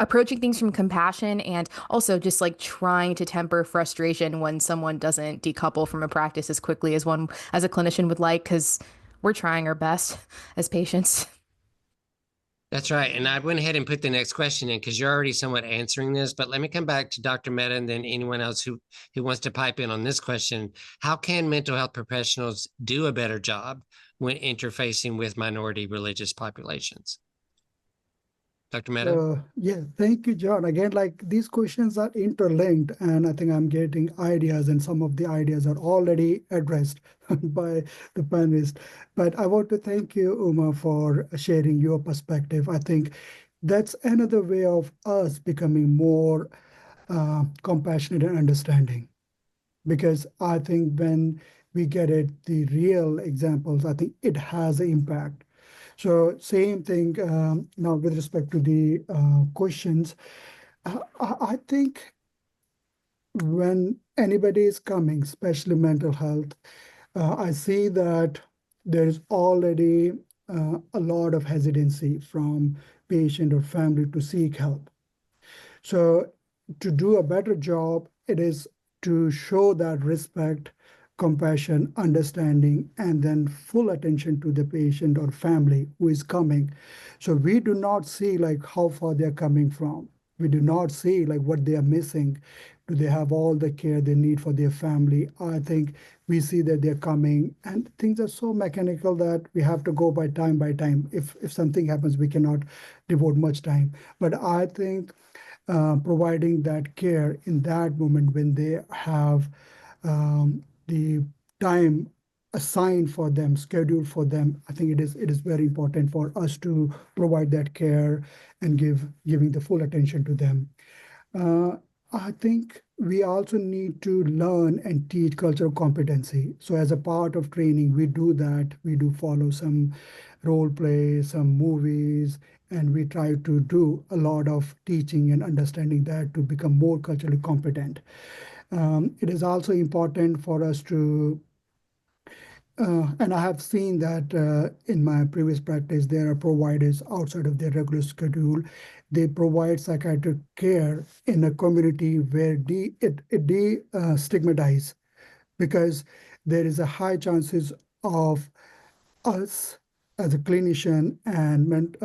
approaching things from compassion, and also just like trying to temper frustration when someone doesn't decouple from a practice as quickly as one as a clinician would like, because we're trying our best as patients. That's right. And I went ahead and put the next question in because you're already somewhat answering this, but let me come back to Dr. Mehta and then anyone else who wants to pipe in on this question. How can mental health professionals do a better job when interfacing with minority religious populations? Dr. Mehta? Yeah, thank you, John. Again, like these questions are interlinked, and I think I'm getting ideas, and some of the ideas are already addressed by the panelists. But I want to thank you, Uma, for sharing your perspective. I think that's another way of us becoming more compassionate and understanding. Because I think when we get it, the real examples, I think it has an impact. So same thing now with respect to the questions. I think when anybody is coming, especially mental health, I see that there's already a lot of hesitancy from patient or family to seek help. So to do a better job, it is to show that respect, compassion, understanding, and then full attention to the patient or family who is coming. So we do not see like how far they're coming from. We do not see like what they are missing. Do they have all the care they need for their family? I think we see that they're coming, and things are so mechanical that we have to go by time by time. If something happens, we cannot devote much time. But I think providing that care in that moment when they have the time assigned for them, scheduled for them, I think it is very important for us to provide that care and giving the full attention to them. I think we also need to learn and teach cultural competency. So as a part of training, we do that. We do follow some role play, some movies, and we try to do a lot of teaching and understanding that to become more culturally competent. It is also important for us to and I have seen that in my previous practice, there are providers outside of their regular schedule. They provide psychiatric care in a community where they stigmatize, because there is a high chances of us as a clinician and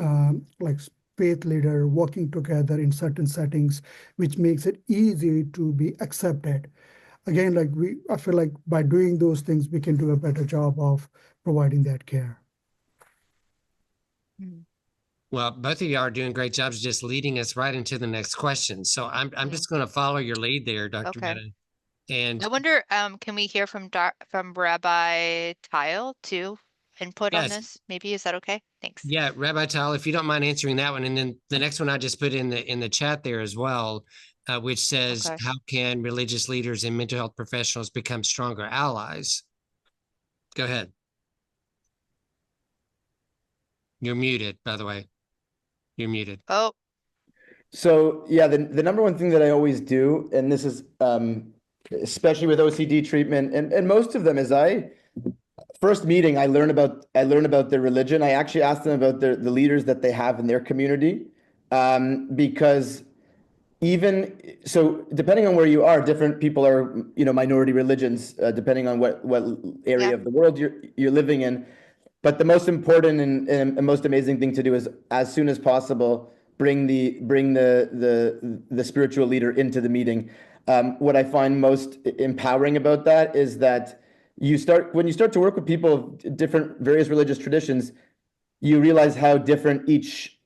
like faith leader working together in certain settings, which makes it easy to be accepted. Again, I feel like by doing those things, we can do a better job of providing that care. Well, both of you are doing great jobs, just leading us right into the next question. So I'm just going to follow your lead there, Dr. Mehta. And I wonder, can we hear from Rabbi Tile too? Input on this, maybe? Is that okay? Thanks. Yeah, Rabbi Tile, if you don't mind answering that one, and then the next one I just put in the chat there as well, which says, how can religious leaders and mental health professionals become stronger allies? Go ahead. You're muted, by the way. You're muted. Oh. So yeah, the number one thing that I always do, and this is especially with OCD treatment, and most of them, is first meeting, I learn about their religion. I actually ask them about the leaders that they have in their community, because even so, depending on where you are, different people are, minority religions, depending on what area of the world you're living in. But the most important and most amazing thing to do is, as soon as possible, bring the spiritual leader into the meeting. What I find most empowering about that is that when you start to work with people of different various religious traditions, you realize how different each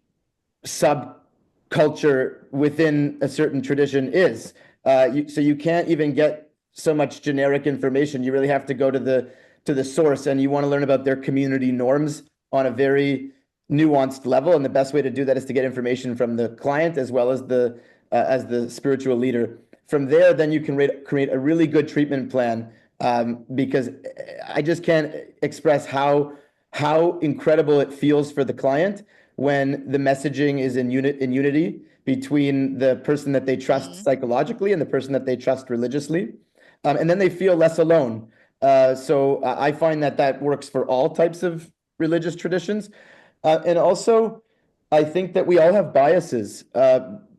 subculture within a certain tradition is. So you can't even get so much generic information. You really have to go to the source, and you want to learn about their community norms on a very nuanced level. And the best way to do that is to get information from the client as well as the spiritual leader. From there, then you can create a really good treatment plan, because I just can't express how incredible it feels for the client when the messaging is in unity between the person that they trust psychologically and the person that they trust religiously, and then they feel less alone. So I find that works for all types of religious traditions. And also, I think that we all have biases,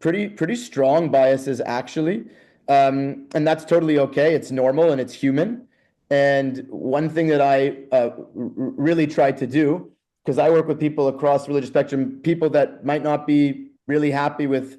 pretty strong biases, actually. And that's totally okay. It's normal and it's human. And one thing that I really try to do, because I work with people across the religious spectrum, people that might not be really happy with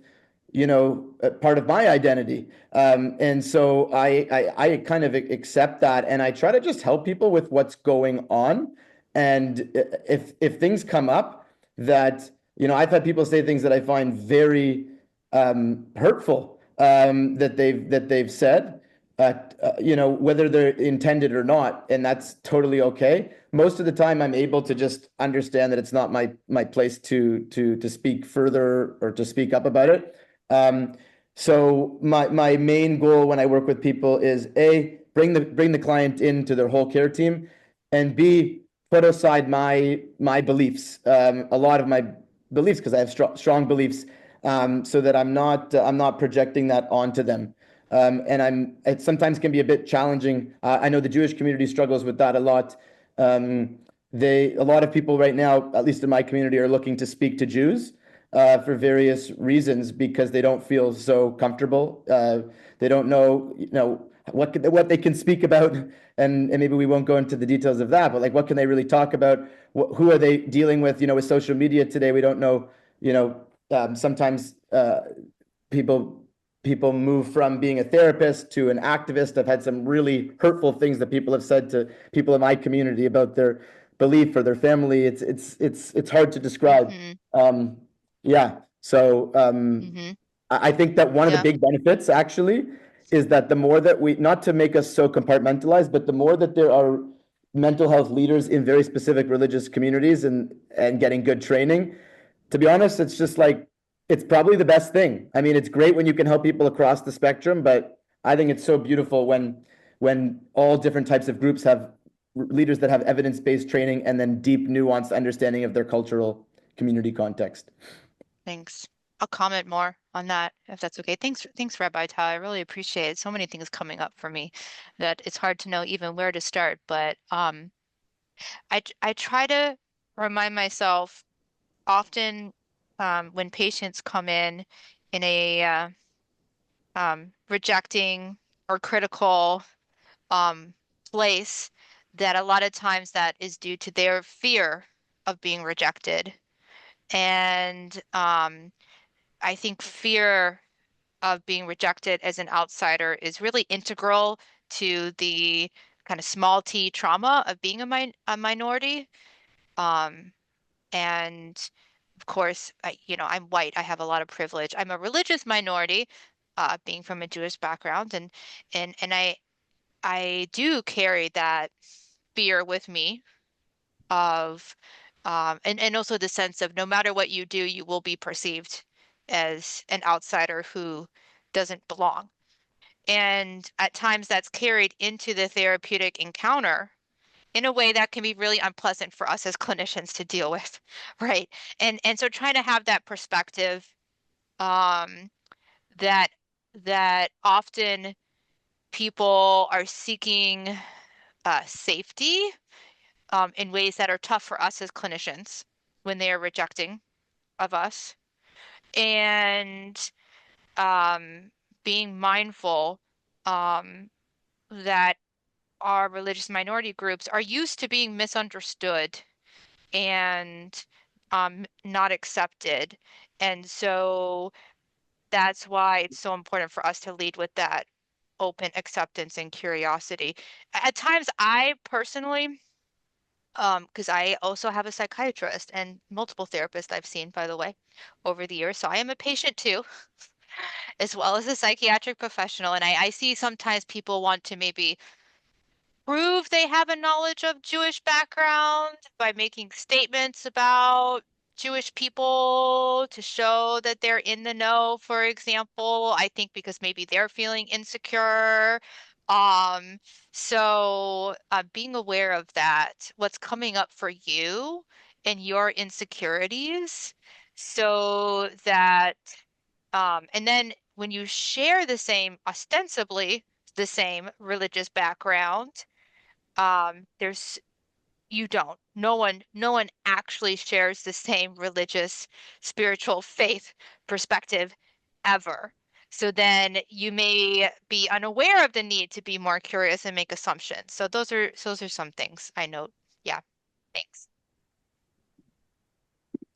part of my identity. And so I kind of accept that, and I try to just help people with what's going on. And if things come up that, I've had people say things that I find very hurtful, that they've said, whether they're intended or not, and that's totally okay. Most of the time I'm able to just understand that it's not my place to speak further or to speak up about it. So my main goal when I work with people is A, bring the client into their whole care team, and B, put aside my beliefs, a lot of my beliefs, because I have strong beliefs, so that I'm not projecting that onto them. And it sometimes can be a bit challenging. I know the Jewish community struggles with that a lot. a lot of people right now, at least in my community, are looking to speak to Jews for various reasons because they don't feel so comfortable. They don't know, what they can speak about, and maybe we won't go into the details of that, but like, what can they really talk about? Who are they dealing with? With social media today, we don't know. Sometimes people move from being a therapist to an activist. I've had some really hurtful things that people have said to people in my community about their belief or their family. It's hard to describe. Yeah. So I think that one of the big benefits actually is that the more that not to make us so compartmentalized, but the more that there are mental health leaders in very specific religious communities and getting good training, to be honest, it's just like, it's probably the best thing. I mean, it's great when you can help people across the spectrum, but I think it's so beautiful when all different types of groups have leaders that have evidence-based training and then deep, nuanced understanding of their cultural community context. Thanks. I'll comment more on that if that's okay. Thanks, Rabbi Ty. I really appreciate it. So many things coming up for me that it's hard to know even where to start. But I try to remind myself often when patients come in a rejecting or critical place, that a lot of times that is due to their fear of being rejected. And I think fear of being rejected as an outsider is really integral to the kind of small t trauma of being a minority. And of course, I'm white. I have a lot of privilege. I'm a religious minority, being from a Jewish background, and I do carry that fear with me of and also the sense of no matter what you do, you will be perceived as an outsider who doesn't belong. And at times that's carried into the therapeutic encounter in a way that can be really unpleasant for us as clinicians to deal with, right? And so trying to have that perspective, that often people are seeking safety in ways that are tough for us as clinicians when they are rejecting of us, and being mindful that our religious minority groups are used to being misunderstood and not accepted. And so that's why it's so important for us to lead with that open acceptance and curiosity. At times, I personally, because I also have a psychiatrist and multiple therapists I've seen, by the way, over the years. So I am a patient too, as well as a psychiatric professional. And I see sometimes people want to maybe prove they have a knowledge of Jewish background by making statements about Jewish people to show that they're in the know, for example. I think because maybe they're feeling insecure. So being aware of that, what's coming up for you and your insecurities, so that and then when you share the same, ostensibly the same religious background, there's no one actually shares the same religious, spiritual faith perspective ever. So then you may be unaware of the need to be more curious and make assumptions. So those are some things I note. Yeah. Thanks.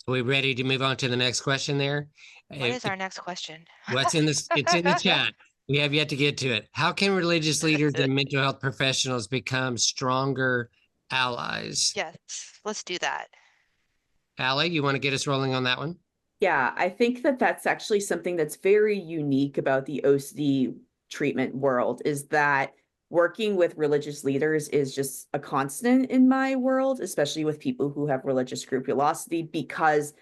Are we ready to move on to the next question there? What is our next question? What's in this? It's in the chat. We have yet to get to it. How can religious leaders and mental health professionals become stronger allies? Yes, let's do that. Allie, you want to get us rolling on that one? Yeah, I think that that's actually something that's very unique about the OCD treatment world, is that working with religious leaders is just a constant in my world, especially with people who have religious scrupulosity, because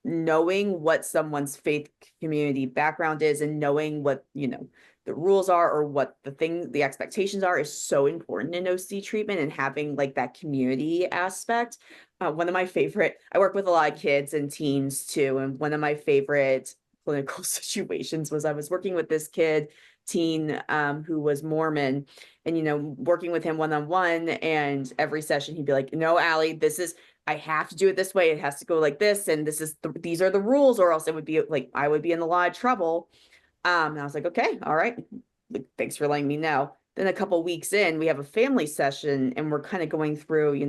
knowing what someone's faith community background is and knowing what, the rules are or what the expectations are is so important in OCD treatment, and having like that community aspect. One of my favorite, I work with a lot of kids and teens too, and one of my favorite clinical situations was I was working with this teen who was Mormon, and, working with him one-on-one, and every session he'd be like, no, Allie, I have to do it this way. It has to go like this. And these are the rules, or else it would be like, I would be in a lot of trouble. And I was like, okay, all right. Thanks for letting me know. Then a couple weeks in, we have a family session, and we're kind of going through,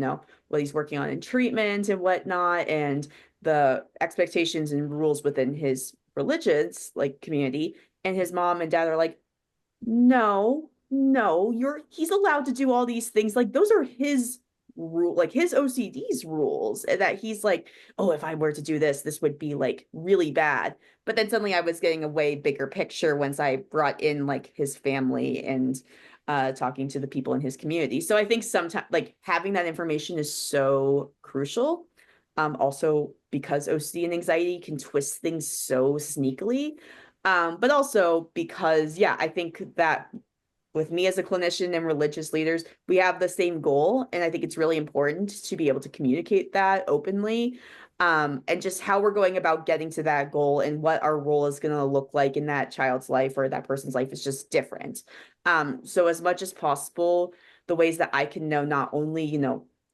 what he's working on in treatment and whatnot, and the expectations and rules within his religious community. And his mom and dad are like, no, he's allowed to do all these things. Like, those are his rule, like his OCD's rules, that he's like, oh, if I were to do this would be like really bad. But then suddenly I was getting a way bigger picture once I brought in like his family and talking to the people in his community. So I think sometimes like having that information is so crucial. Also because OCD and anxiety can twist things so sneakily. But also because, I think that with me as a clinician and religious leaders, we have the same goal. And I think it's really important to be able to communicate that openly. And just how we're going about getting to that goal and what our role is going to look like in that child's life or that person's life is just different. So as much as possible, the ways that I can know not only,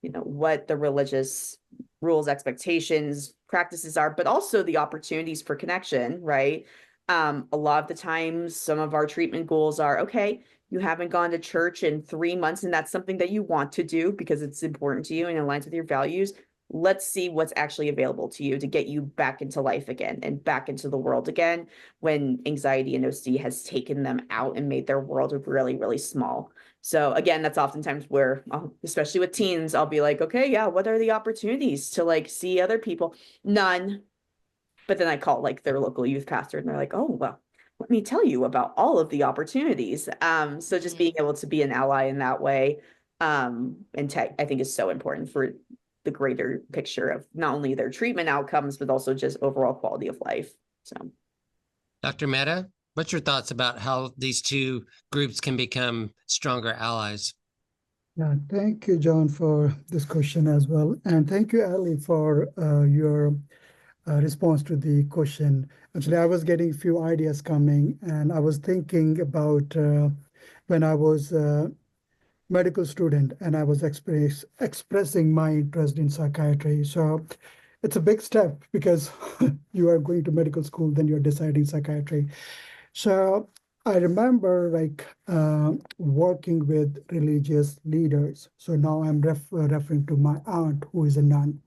what the religious rules, expectations, practices are, but also the opportunities for connection, right? A lot of the times, some of our treatment goals are, okay, you haven't gone to church in 3 months, and that's something that you want to do because it's important to you and aligns with your values. Let's see what's actually available to you to get you back into life again and back into the world again when anxiety and OCD has taken them out and made their world really, really small. So again, that's oftentimes where, especially with teens, I'll be like, okay, yeah, what are the opportunities to like see other people? None. But then I call like their local youth pastor and they're like, oh, well, let me tell you about all of the opportunities. So just being able to be an ally in that way, and tech, I think is so important for the greater picture of not only their treatment outcomes, but also just overall quality of life. So, Dr. Mehta, what's your thoughts about how these two groups can become stronger allies? Yeah, thank you, John, for this question as well. And thank you, Ali, for your response to the question. Actually, I was getting a few ideas coming, and I was thinking about when I was a medical student and I was expressing my interest in psychiatry. So it's a big step because you are going to medical school, then you're deciding psychiatry. So I remember working with religious leaders. So now I'm referring to my aunt who is a nun.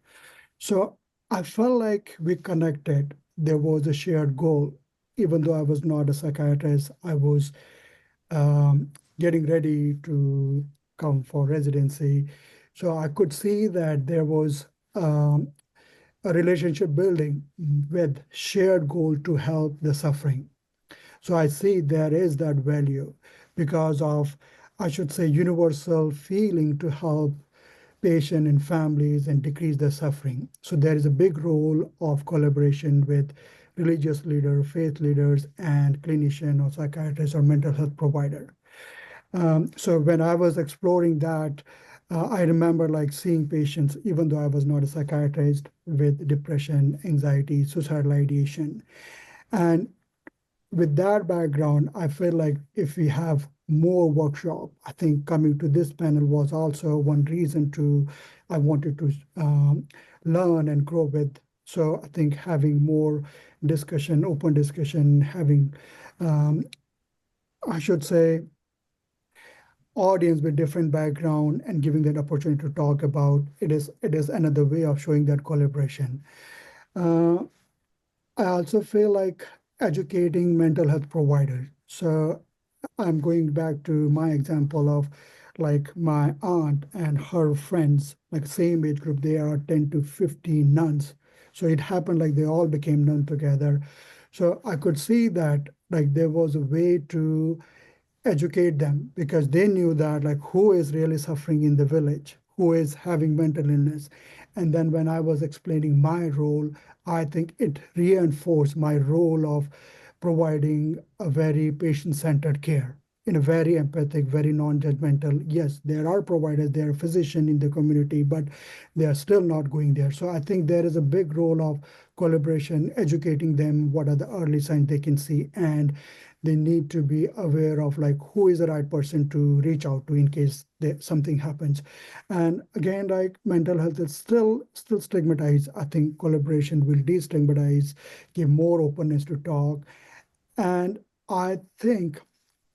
So I felt like we connected. There was a shared goal. Even though I was not a psychiatrist, I was getting ready to come for residency. So I could see that there was a relationship building with shared goal to help the suffering. So I see there is that value because of, I should say, universal feeling to help patients and families and decrease their suffering. So there is a big role of collaboration with religious leaders, faith leaders, and clinician or psychiatrist or mental health provider. So when I was exploring that, I remember like seeing patients, even though I was not a psychiatrist, with depression, anxiety, suicidal ideation. And with that background, I feel like if we have more workshop, I think coming to this panel was also one reason I wanted to learn and grow with. So I think having more discussion, open discussion, having, I should say, audience with different background and giving that opportunity to talk about it is another way of showing that collaboration. I also feel like educating mental health providers. So I'm going back to my example of like my aunt and her friends, like same age group, they are 10 to 15 nuns. So it happened like they all became nuns together. So I could see that like there was a way to educate them because they knew that like who is really suffering in the village, who is having mental illness. And then when I was explaining my role, I think it reinforced my role of providing a very patient-centered care in a very empathic, very non-judgmental. Yes, there are providers, there are physicians in the community, but they are still not going there. So I think there is a big role of collaboration, educating them what are the early signs they can see, and they need to be aware of like who is the right person to reach out to in case something happens. And again, like mental health is still stigmatized. I think collaboration will destigmatize, give more openness to talk. And I think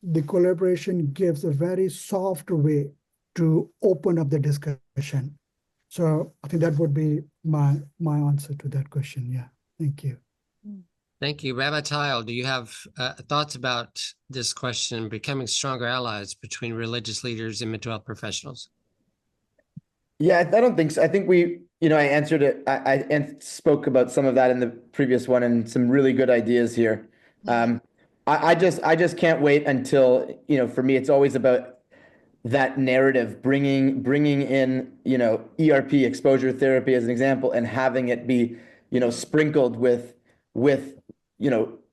the collaboration gives a very soft way to open up the discussion. So I think that would be my answer to that question. Yeah, thank you. Thank you. Rabbi Tile, do you have thoughts about this question, becoming stronger allies between religious leaders and mental health professionals? Yeah, I don't think so. I think I answered it. I spoke about some of that in the previous one and some really good ideas here. I just can't wait until, for me, it's always about that narrative, bringing in, ERP, exposure therapy as an example, and having it be, sprinkled with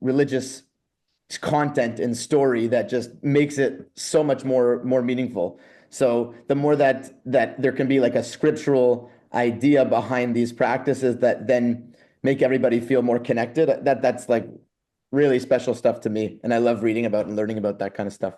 religious content and story that just makes it so much more meaningful. So the more that there can be like a scriptural idea behind these practices that then make everybody feel more connected, that's like really special stuff to me. And I love reading about and learning about that kind of stuff.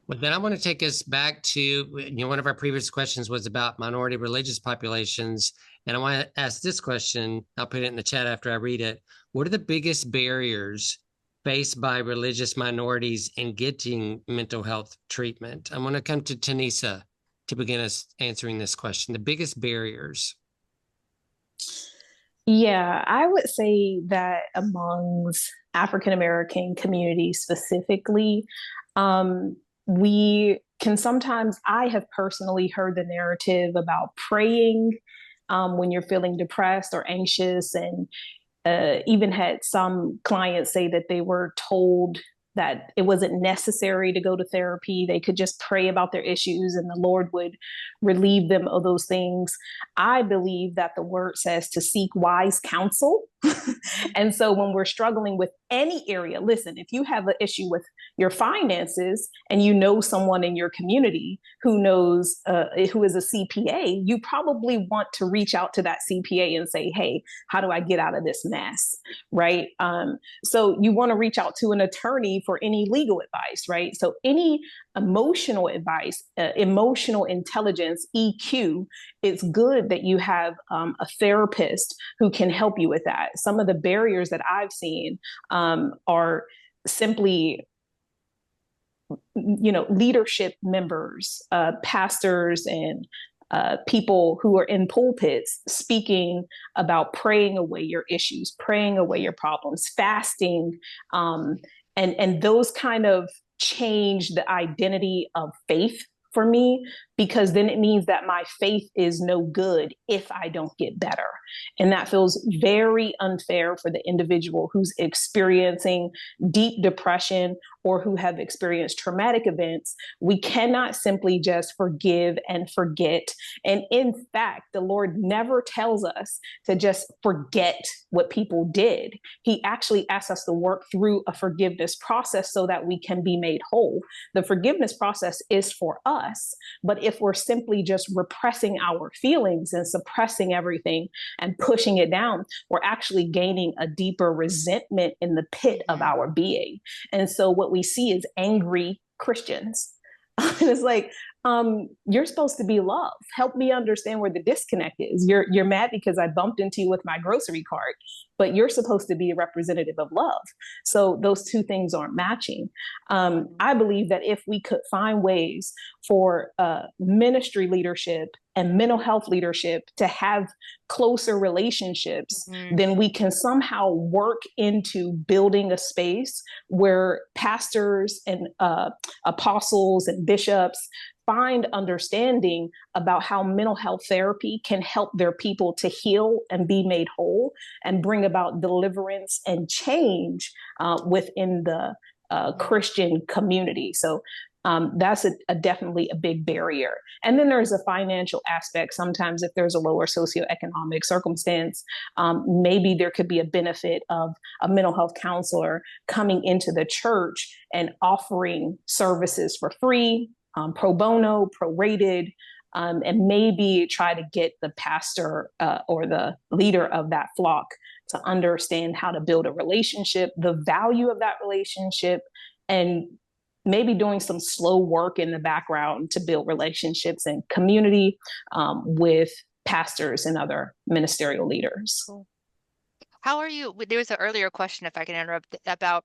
Well, then I want to take us back to, one of our previous questions was about minority religious populations. And I want to ask this question. I'll put it in the chat after I read it. What are the biggest barriers faced by religious minorities in getting mental health treatment? I'm going to come to Tanisa to begin us answering this question. The biggest barriers. Yeah, I would say that amongst African American communities specifically, we can sometimes, I have personally heard the narrative about praying when you're feeling depressed or anxious, and even had some clients say that they were told that it wasn't necessary to go to therapy. They could just pray about their issues and the Lord would relieve them of those things. I believe that the word says to seek wise counsel. And so when we're struggling with any area, listen, if you have an issue with your finances and you know someone in your community who knows, who is a CPA, you probably want to reach out to that CPA and say, hey, how do I get out of this mess? Right. So you want to reach out to an attorney for any legal advice, right? So any emotional advice, emotional intelligence, EQ, it's good that you have a therapist who can help you with that. Some of the barriers that I've seen are simply, leadership members, pastors, and people who are in pulpits speaking about praying away your issues, praying away your problems, fasting, and those kind of change the identity of faith for me, because then it means that my faith is no good if I don't get better. And that feels very unfair for the individual who's experiencing deep depression or who have experienced traumatic events. We cannot simply just forgive and forget. And in fact, the Lord never tells us to just forget what people did. He actually asks us to work through a forgiveness process so that we can be made whole. The forgiveness process is for us, but if we're simply just repressing our feelings and suppressing everything and pushing it down, we're actually gaining a deeper resentment in the pit of our being. And so what we see is angry Christians. And it's like, you're supposed to be loved. Help me understand where the disconnect is. You're mad because I bumped into you with my grocery cart, but you're supposed to be a representative of love. So those two things aren't matching. I believe that if we could find ways for ministry leadership and mental health leadership to have closer relationships, then we can somehow work into building a space where pastors and apostles and bishops find understanding about how mental health therapy can help their people to heal and be made whole and bring about deliverance and change within the Christian community. So that's definitely a big barrier. And then there's a financial aspect. Sometimes if there's a lower socioeconomic circumstance, maybe there could be a benefit of a mental health counselor coming into the church and offering services for free, pro bono, prorated, and maybe try to get the pastor or the leader of that flock to understand how to build a relationship, the value of that relationship, and maybe doing some slow work in the background to build relationships and community with pastors and other ministerial leaders. How are you? There was an earlier question, if I can interrupt, about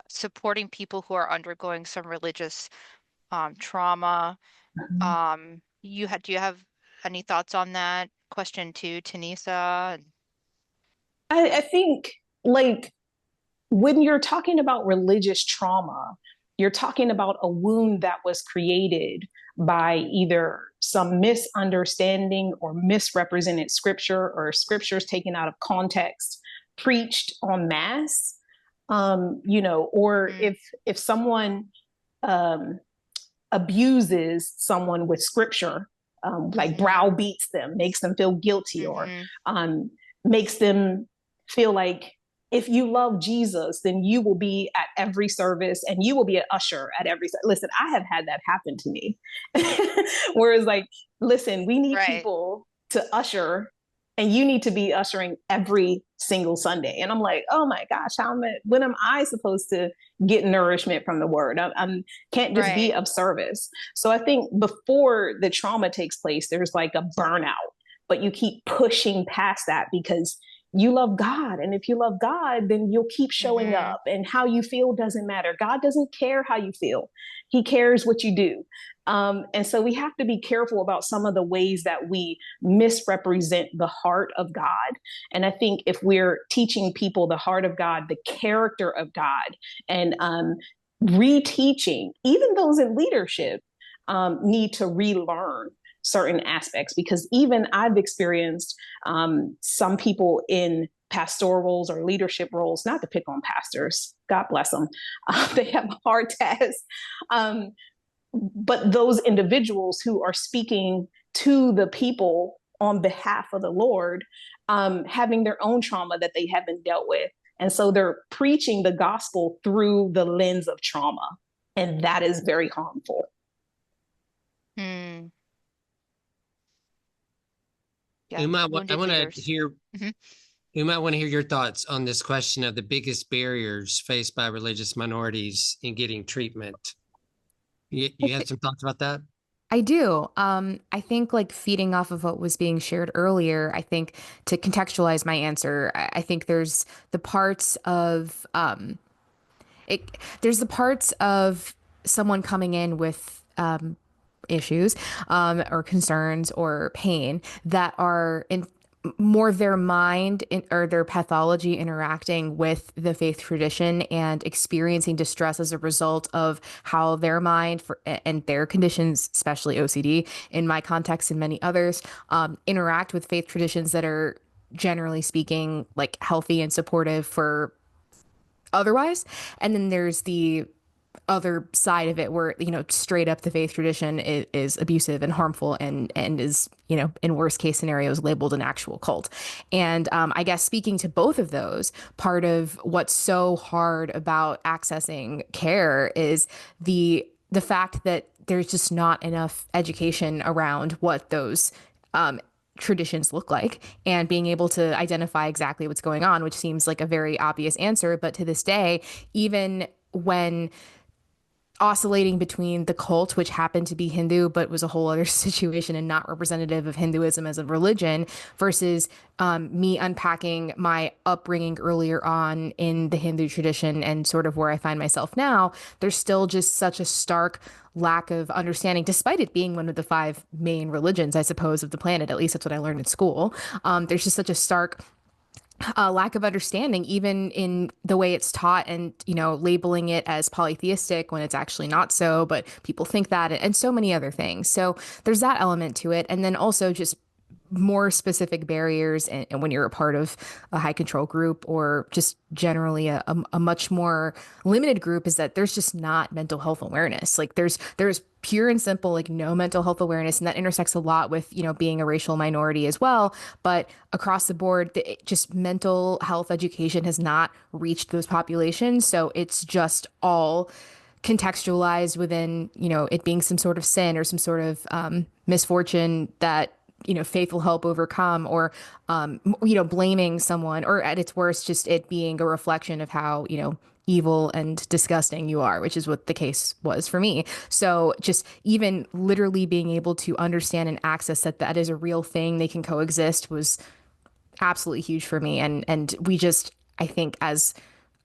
supporting people who are undergoing some religious trauma. Do you have any thoughts on that? Question to Tanisa. I think, like, when you're talking about religious trauma, you're talking about a wound that was created by either some misunderstanding or misrepresented scripture, or scriptures taken out of context, preached en masse, or if someone abuses someone with scripture, like browbeats them, makes them feel guilty, or makes them feel like, if you love Jesus, then you will be at every service and you will be an usher at every. Listen, I have had that happen to me. Whereas, like, listen, we need people to usher, and you need to be ushering every single Sunday. And I'm like, oh my gosh, when am I supposed to get nourishment from the word? I can't just be of service. So I think before the trauma takes place, there's like a burnout, but you keep pushing past that because you love God. And if you love God, then you'll keep showing up, and how you feel doesn't matter. God doesn't care how you feel. He cares what you do. And so we have to be careful about some of the ways that we misrepresent the heart of God. And I think if we're teaching people the heart of God, the character of God, and reteaching, even those in leadership need to relearn certain aspects, because even I've experienced some people in pastoral roles or leadership roles, not to pick on pastors, God bless them, they have a hard task, but those individuals who are speaking to the people on behalf of the Lord, having their own trauma that they haven't dealt with. And so they're preaching the gospel through the lens of trauma, and that is very harmful. Yeah, Uma, wounded leaders. You might want to hear your thoughts on this question of the biggest barriers faced by religious minorities in getting treatment. You had some thoughts about that? I do. I think, like, feeding off of what was being shared earlier, I think to contextualize my answer, I think there's the parts of someone coming in with issues or concerns or pain that are in more their mind or their pathology interacting with the faith tradition and experiencing distress as a result of how their mind and their conditions, especially OCD in my context and many others, interact with faith traditions that are, generally speaking, like, healthy and supportive for otherwise. And then there's the other side of it where, straight up the faith tradition is abusive and harmful and is, in worst case scenarios, labeled an actual cult. And I guess speaking to both of those, part of what's so hard about accessing care is the fact that there's just not enough education around what those traditions look like, and being able to identify exactly what's going on, which seems like a very obvious answer. But to this day, even when oscillating between the cult, which happened to be Hindu, but was a whole other situation and not representative of Hinduism as a religion, versus me unpacking my upbringing earlier on in the Hindu tradition and sort of where I find myself now, there's still just such a stark lack of understanding, despite it being one of the 5 main religions, I suppose, of the planet. At least that's what I learned in school. There's just such a stark lack of understanding, even in the way it's taught, and, labeling it as polytheistic when it's actually not so, but people think that, and so many other things. So there's that element to it. And then also just more specific barriers, and when you're a part of a high control group or just generally a much more limited group, is that there's just not mental health awareness. Like, there's pure and simple, like, no mental health awareness, and that intersects a lot with being a racial minority as well. But across the board, just mental health education has not reached those populations, so it's just all contextualized within, it being some sort of sin or some sort of misfortune that, faith will help overcome, or, blaming someone, or at its worst, just it being a reflection of how, evil and disgusting you are, which is what the case was for me. So just even literally being able to understand and access that is a real thing, they can coexist, was absolutely huge for me. And we just, I think, as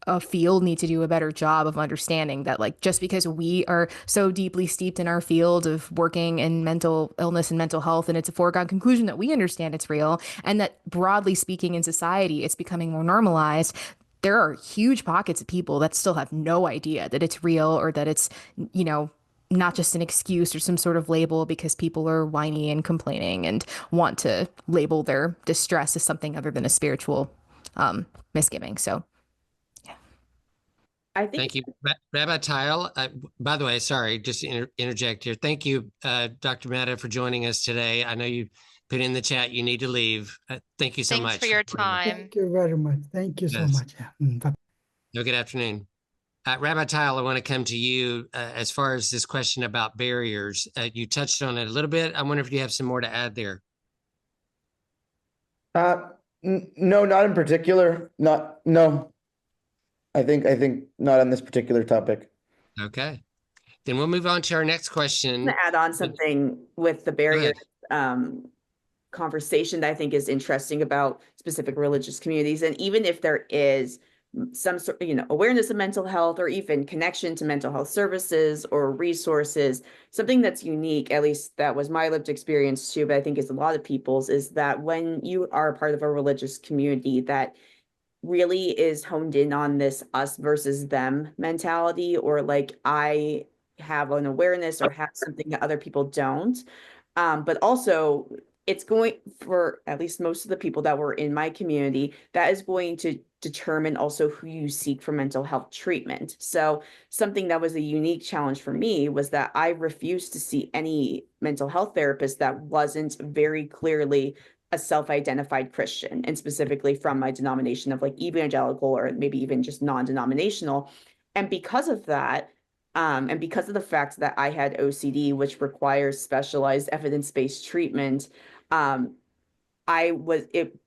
a field, need to do a better job of understanding that, like, just because we are so deeply steeped in our field of working in mental illness and mental health, and it's a foregone conclusion that we understand it's real, and that broadly speaking in society it's becoming more normalized, there are huge pockets of people that still have no idea that it's real, or that it's, not just an excuse or some sort of label because people are whiny and complaining and want to label their distress as something other than a spiritual misgiving. So I think Thank you, Rabbi Tile. By the way, sorry, just to interject here. Thank you, Dr. Mehta, for joining us today. I know you put in the chat you need to leave. Thank you so much. Thanks for your time. Thank you very much. Thank you so much. Yeah. Good afternoon. Rabbi Tile, I want to come to you as far as this question about barriers. You touched on it a little bit. I wonder if you have some more to add there. No, not in particular. No. I think not on this particular topic. Okay. Then we'll move on to our next question. I'm gonna add on something with the barrier conversation that I think is interesting about specific religious communities. And even if there is some sort of, awareness of mental health, or even connection to mental health services or resources, something that's unique, at least that was my lived experience too, but I think is a lot of people's, is that when you are a part of a religious community that really is honed in on this us versus them mentality, or like I have an awareness or have something that other people don't. But also it's going, for at least most of the people that were in my community, that is going to determine also who you seek for mental health treatment. So something that was a unique challenge for me was that I refused to see any mental health therapist that wasn't very clearly a self-identified Christian, and specifically from my denomination of like evangelical, or maybe even just non-denominational. And because of that, and because of the fact that I had OCD, which requires specialized evidence-based treatment, it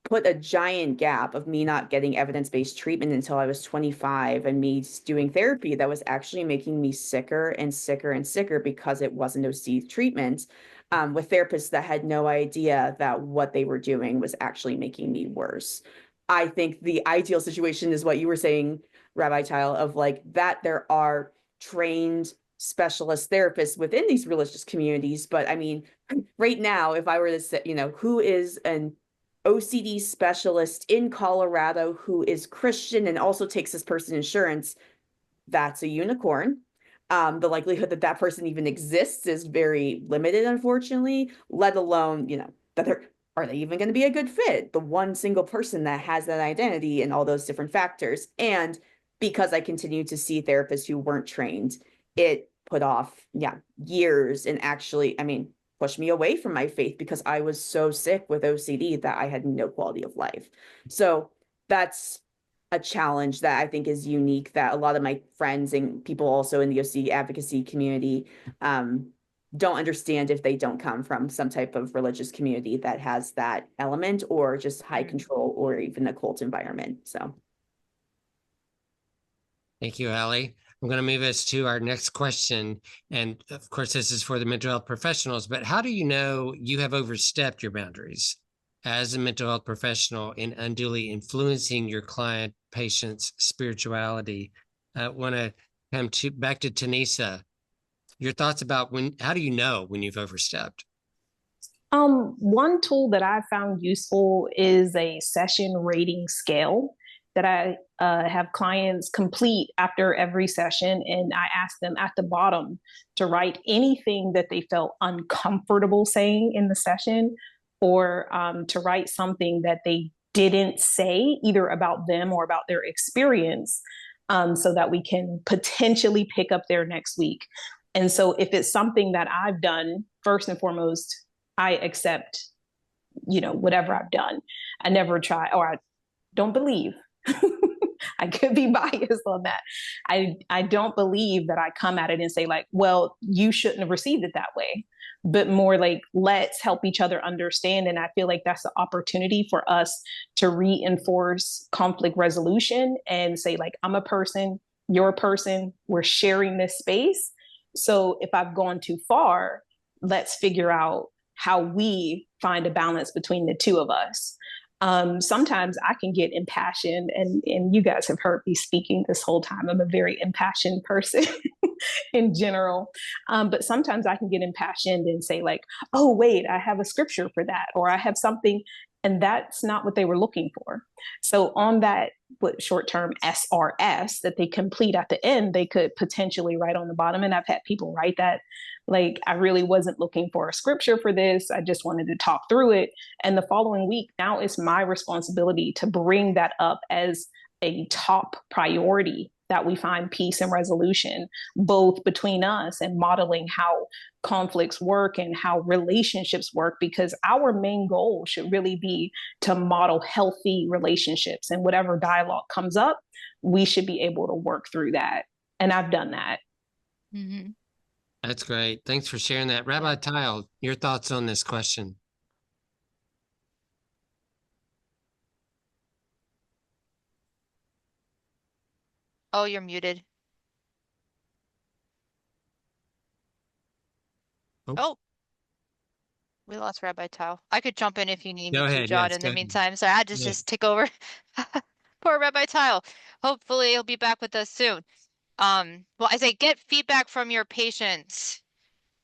put a giant gap of me not getting evidence-based treatment until I was 25, and me doing therapy that was actually making me sicker and sicker and sicker because it wasn't OCD treatment, with therapists that had no idea that what they were doing was actually making me worse. I think the ideal situation is what you were saying, Rabbi Tile, of like that there are trained specialist therapists within these religious communities. But I mean, right now, if I were to say, who is an OCD specialist in Colorado who is Christian and also takes this person insurance, that's a unicorn. The likelihood that that person even exists is very limited, unfortunately, let alone, that are they even going to be a good fit? The one single person that has that identity and all those different factors. And because I continued to see therapists who weren't trained, it put off, years, and actually, pushed me away from my faith because I was so sick with OCD that I had no quality of life. So that's a challenge that I think is unique, that a lot of my friends and people also in the OCD advocacy community don't understand if they don't come from some type of religious community that has that element, or just high control, or even a cult environment. So. Thank you, Allie. I'm going to move us to our next question. And of course, this is for the mental health professionals, but how do you know you have overstepped your boundaries as a mental health professional in unduly influencing your client patient's spirituality? I want to come back to Tanisa. Your thoughts about how do you know when you've overstepped? One tool that I found useful is a session rating scale that I have clients complete after every session. And I ask them at the bottom to write anything that they felt uncomfortable saying in the session, or to write something that they didn't say, either about them or about their experience, so that we can potentially pick up there next week. And so if it's something that I've done, first and foremost, I accept, whatever I've done. I never try, or I don't believe I could be biased on that. I don't believe that I come at it and say like, well, you shouldn't have received it that way, but more like, let's help each other understand. And I feel like that's the opportunity for us to reinforce conflict resolution and say like, I'm a person, you're a person, we're sharing this space. So if I've gone too far, let's figure out how we find a balance between the two of us. Sometimes I can get impassioned, and you guys have heard me speaking this whole time. I'm a very impassioned person in general. But sometimes I can get impassioned and say like, oh, wait, I have a scripture for that, or I have something, and that's not what they were looking for. So on that short-term SRS that they complete at the end, they could potentially write on the bottom. And I've had people write that, like, I really wasn't looking for a scripture for this. I just wanted to talk through it. And the following week, now it's my responsibility to bring that up as a top priority, that we find peace and resolution, both between us and modeling how conflicts work and how relationships work, because our main goal should really be to model healthy relationships. And whatever dialogue comes up, we should be able to work through that. And I've done that. Mm-hmm. That's great. Thanks for sharing that. Rabbi Tile, your thoughts on this question? Oh, you're muted. Oh, we lost Rabbi Tile. I could jump in if you need me to, John, yes, in the meantime. So I just take over. Poor Rabbi Tile. Hopefully he'll be back with us soon. Well, as I get feedback from your patients,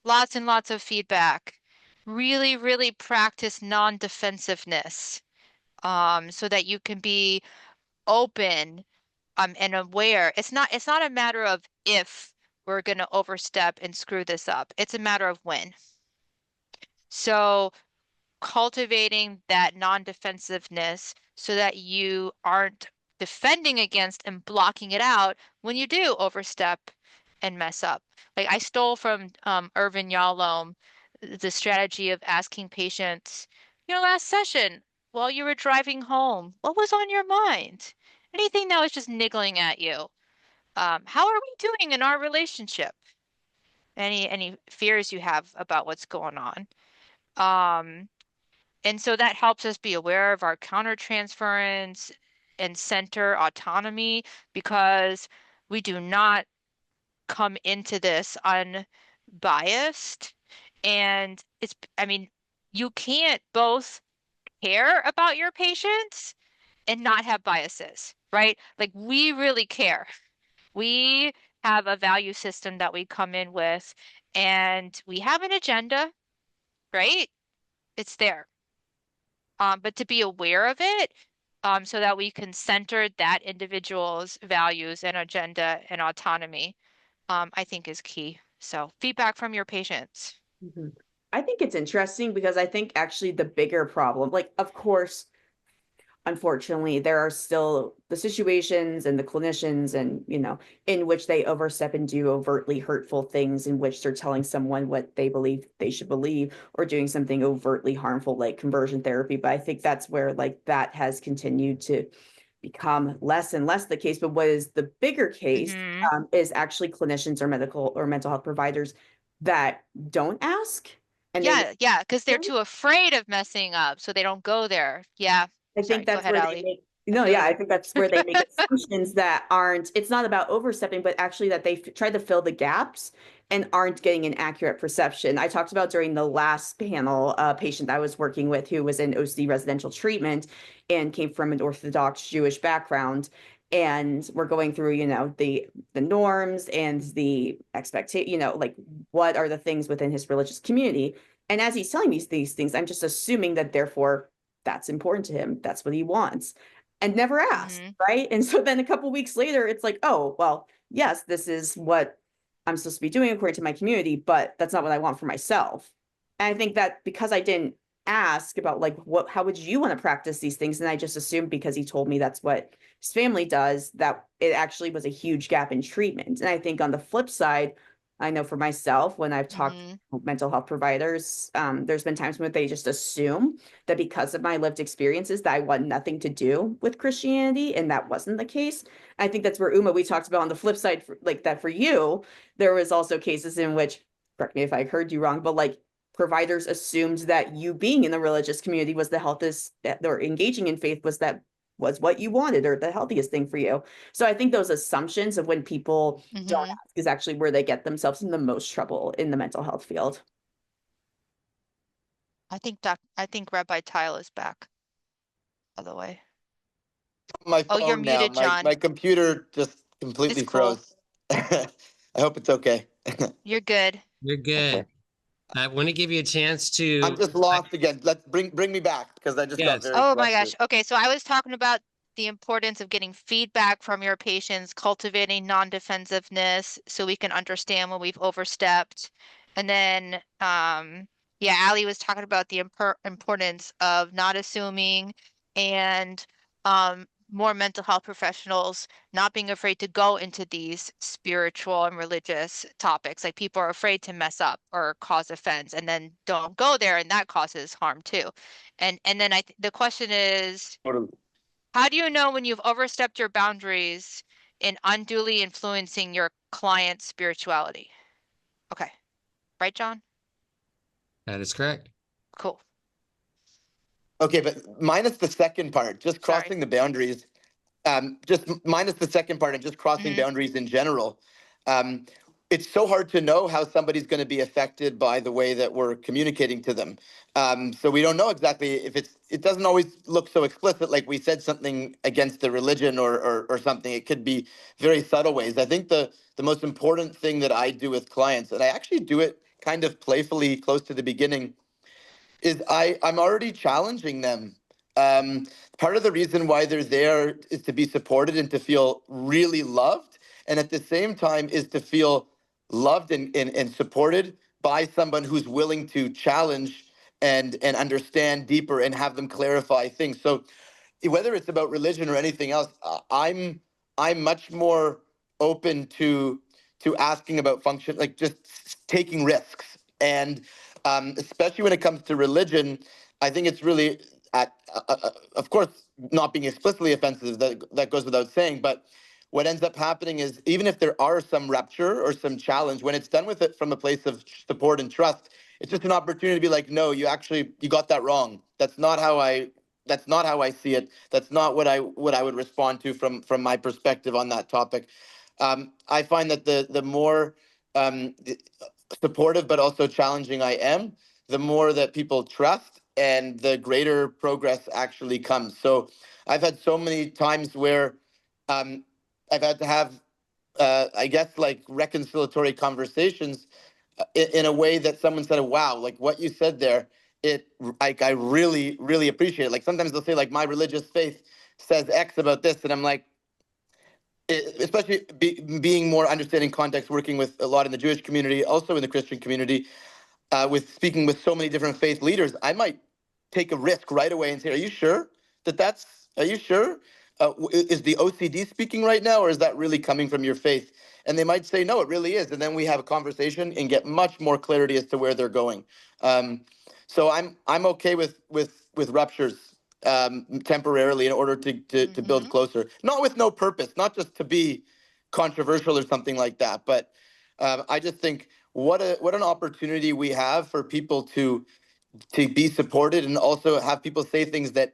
lots and lots of feedback. Really, really practice non-defensiveness, so that you can be open, and aware. It's not a matter of if we're going to overstep and screw this up. It's a matter of when. So cultivating that non-defensiveness so that you aren't defending against and blocking it out when you do overstep and mess up. Like I stole from Irvin Yalom the strategy of asking patients, last session while you were driving home, what was on your mind? Anything that was just niggling at you. How are we doing in our relationship? Any fears you have about what's going on? And so that helps us be aware of our countertransference and center autonomy, because we do not come into this unbiased. And you can't both care about your patients and not have biases, right? Like we really care. We have a value system that we come in with, and we have an agenda, right? It's there. But to be aware of it, so that we can center that individual's values and agenda and autonomy, I think is key. So feedback from your patients. Mm-hmm. I think it's interesting because I think actually the bigger problem, like, of course, unfortunately, there are still the situations and the clinicians and, in which they overstep and do overtly hurtful things, in which they're telling someone what they believe they should believe, or doing something overtly harmful like conversion therapy. But I think that's where like that has continued to become less and less the case. But what is the bigger case is actually clinicians or medical or mental health providers that don't ask. And yeah, because they're too afraid of messing up, so they don't go there. Yeah. I think that's where they make, I think that's where they make assumptions that aren't, it's not about overstepping, but actually that they've tried to fill the gaps and aren't getting an accurate perception. I talked about during the last panel, a patient I was working with who was in OCD residential treatment and came from an Orthodox Jewish background. And we're going through, the norms and the expectation, like what are the things within his religious community. And as he's telling me these things, I'm just assuming that therefore that's important to him. That's what he wants, and never asked, right? And so then a couple of weeks later, it's like, oh, well, yes, this is what I'm supposed to be doing according to my community, but that's not what I want for myself. And I think that because I didn't ask about like, how would you want to practice these things? And I just assumed because he told me that's what his family does, that it actually was a huge gap in treatment. And I think on the flip side, I know for myself, when I've talked Mhm. to mental health providers, there's been times when they just assume that because of my lived experiences that I want nothing to do with Christianity, and that wasn't the case. I think that's where we talked about on the flip side, like that for you, there was also cases in which, correct me if I heard you wrong, but like providers assumed that you being in the religious community was the healthiest, or engaging in faith was what you wanted or the healthiest thing for you. So I think those assumptions of when people don't Mhm. ask is actually where they get themselves in the most trouble in the mental health field. I think Rabbi Tile is back, by the way. My Oh, you're phone now. muted, My John. computer just It's completely cool. froze. I hope it's okay. You're good. You're good. Okay. I want to give you a chance I'm to. just lost again. Let's bring me back because I just got Yes. very Oh my gosh. flustered. Okay, so I was talking about the importance of getting feedback from your patients, cultivating non-defensiveness so we can understand when we've overstepped. And then, yeah, Ali was talking about the importance of not assuming and more mental health professionals not being afraid to go into these spiritual and religious topics. Like people are afraid to mess up or cause offense and then don't go there, and that causes harm too. And then the question is, Totally. how do you know when you've overstepped your boundaries in unduly influencing your client's spirituality? Okay. Right, John? That is correct. Cool. Okay, but minus the second part, just Sorry. crossing the boundaries. Just minus the second part and just crossing Mhm. boundaries in general. It's so hard to know how somebody's going to be affected by the way that we're communicating to them. So we don't know exactly if it doesn't always look so explicit, like we said something against the religion or something. It could be very subtle ways. I think the most important thing that I do with clients, and I actually do it kind of playfully close to the beginning, is I'm already challenging them. Um, Part of the reason why they're there is to be supported and to feel really loved, and at the same time is to feel loved and supported by someone who's willing to challenge and understand deeper and have them clarify things. So whether it's about religion or anything else, I'm much more open to asking about function, like just taking risks, and especially when it comes to religion, I think it's really of course, not being explicitly offensive. That goes without saying, but what ends up happening is even if there are some rupture or some challenge, when it's done with it from a place of support and trust, it's just an opportunity to be like, no, you got that wrong. That's not how I see it. That's not what I would respond to from my perspective on that topic. I find that the more um, supportive but also challenging I am, the more that people trust and the greater progress actually comes. So I've had so many times where I've had to have, I guess, like reconciliatory conversations in a way that someone said, wow, like what you said there, I really, really appreciate it. Like sometimes they'll say like my religious faith says X about this. And I'm like, especially being more understanding context, working with a lot in the Jewish community, also in the Christian community, with speaking with so many different faith leaders, I might take a risk right away and say, are you sure are you sure? Is the OCD speaking right now, or is that really coming from your faith? And they might say, no, it really is. And then we have a conversation and get much more clarity as to where they're going. So I'm okay with ruptures temporarily in order to build closer, not with no purpose, not just to be controversial or something like that. But I just think what an opportunity we have for people to be supported and also have people say things that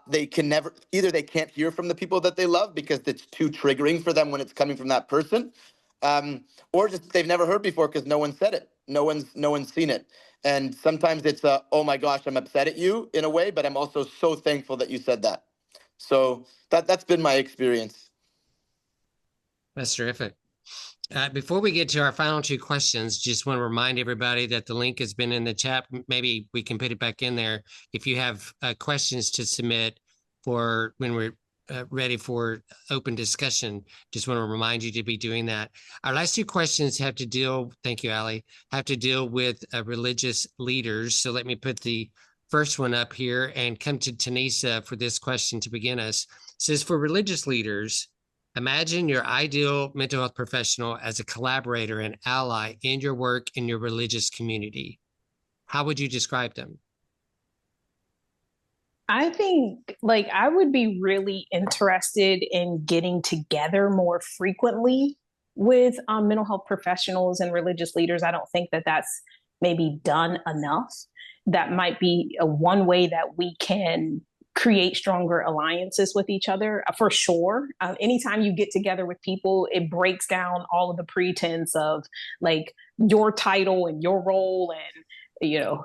they can never, either they can't hear from the people that they love because it's too triggering for them when it's coming from that person, or just they've never heard before because no one said it, no one's seen it. And sometimes it's oh my gosh, I'm upset at you in a way, but I'm also so thankful that you said that. So that's been my experience. That's terrific. Before we get to our final two questions, just want to remind everybody that the link has been in the chat. Maybe we can put it back in there. If you have questions to submit for when we're ready for open discussion, just want to remind you to be doing that. Our last two questions have to deal, thank you, Ali, have to deal with religious leaders. So let me put the first one up here and come to Tanisa for this question to begin us. It says, for religious leaders, Imagine your ideal mental health professional as a collaborator and ally in your work in your religious community. How would you describe them? I think like I would be really interested in getting together more frequently with mental health professionals and religious leaders. I don't think that that's maybe done enough. That might be a one way that we can create stronger alliances with each other for sure. Anytime you get together with people, it breaks down all of the pretense of like your title and your role and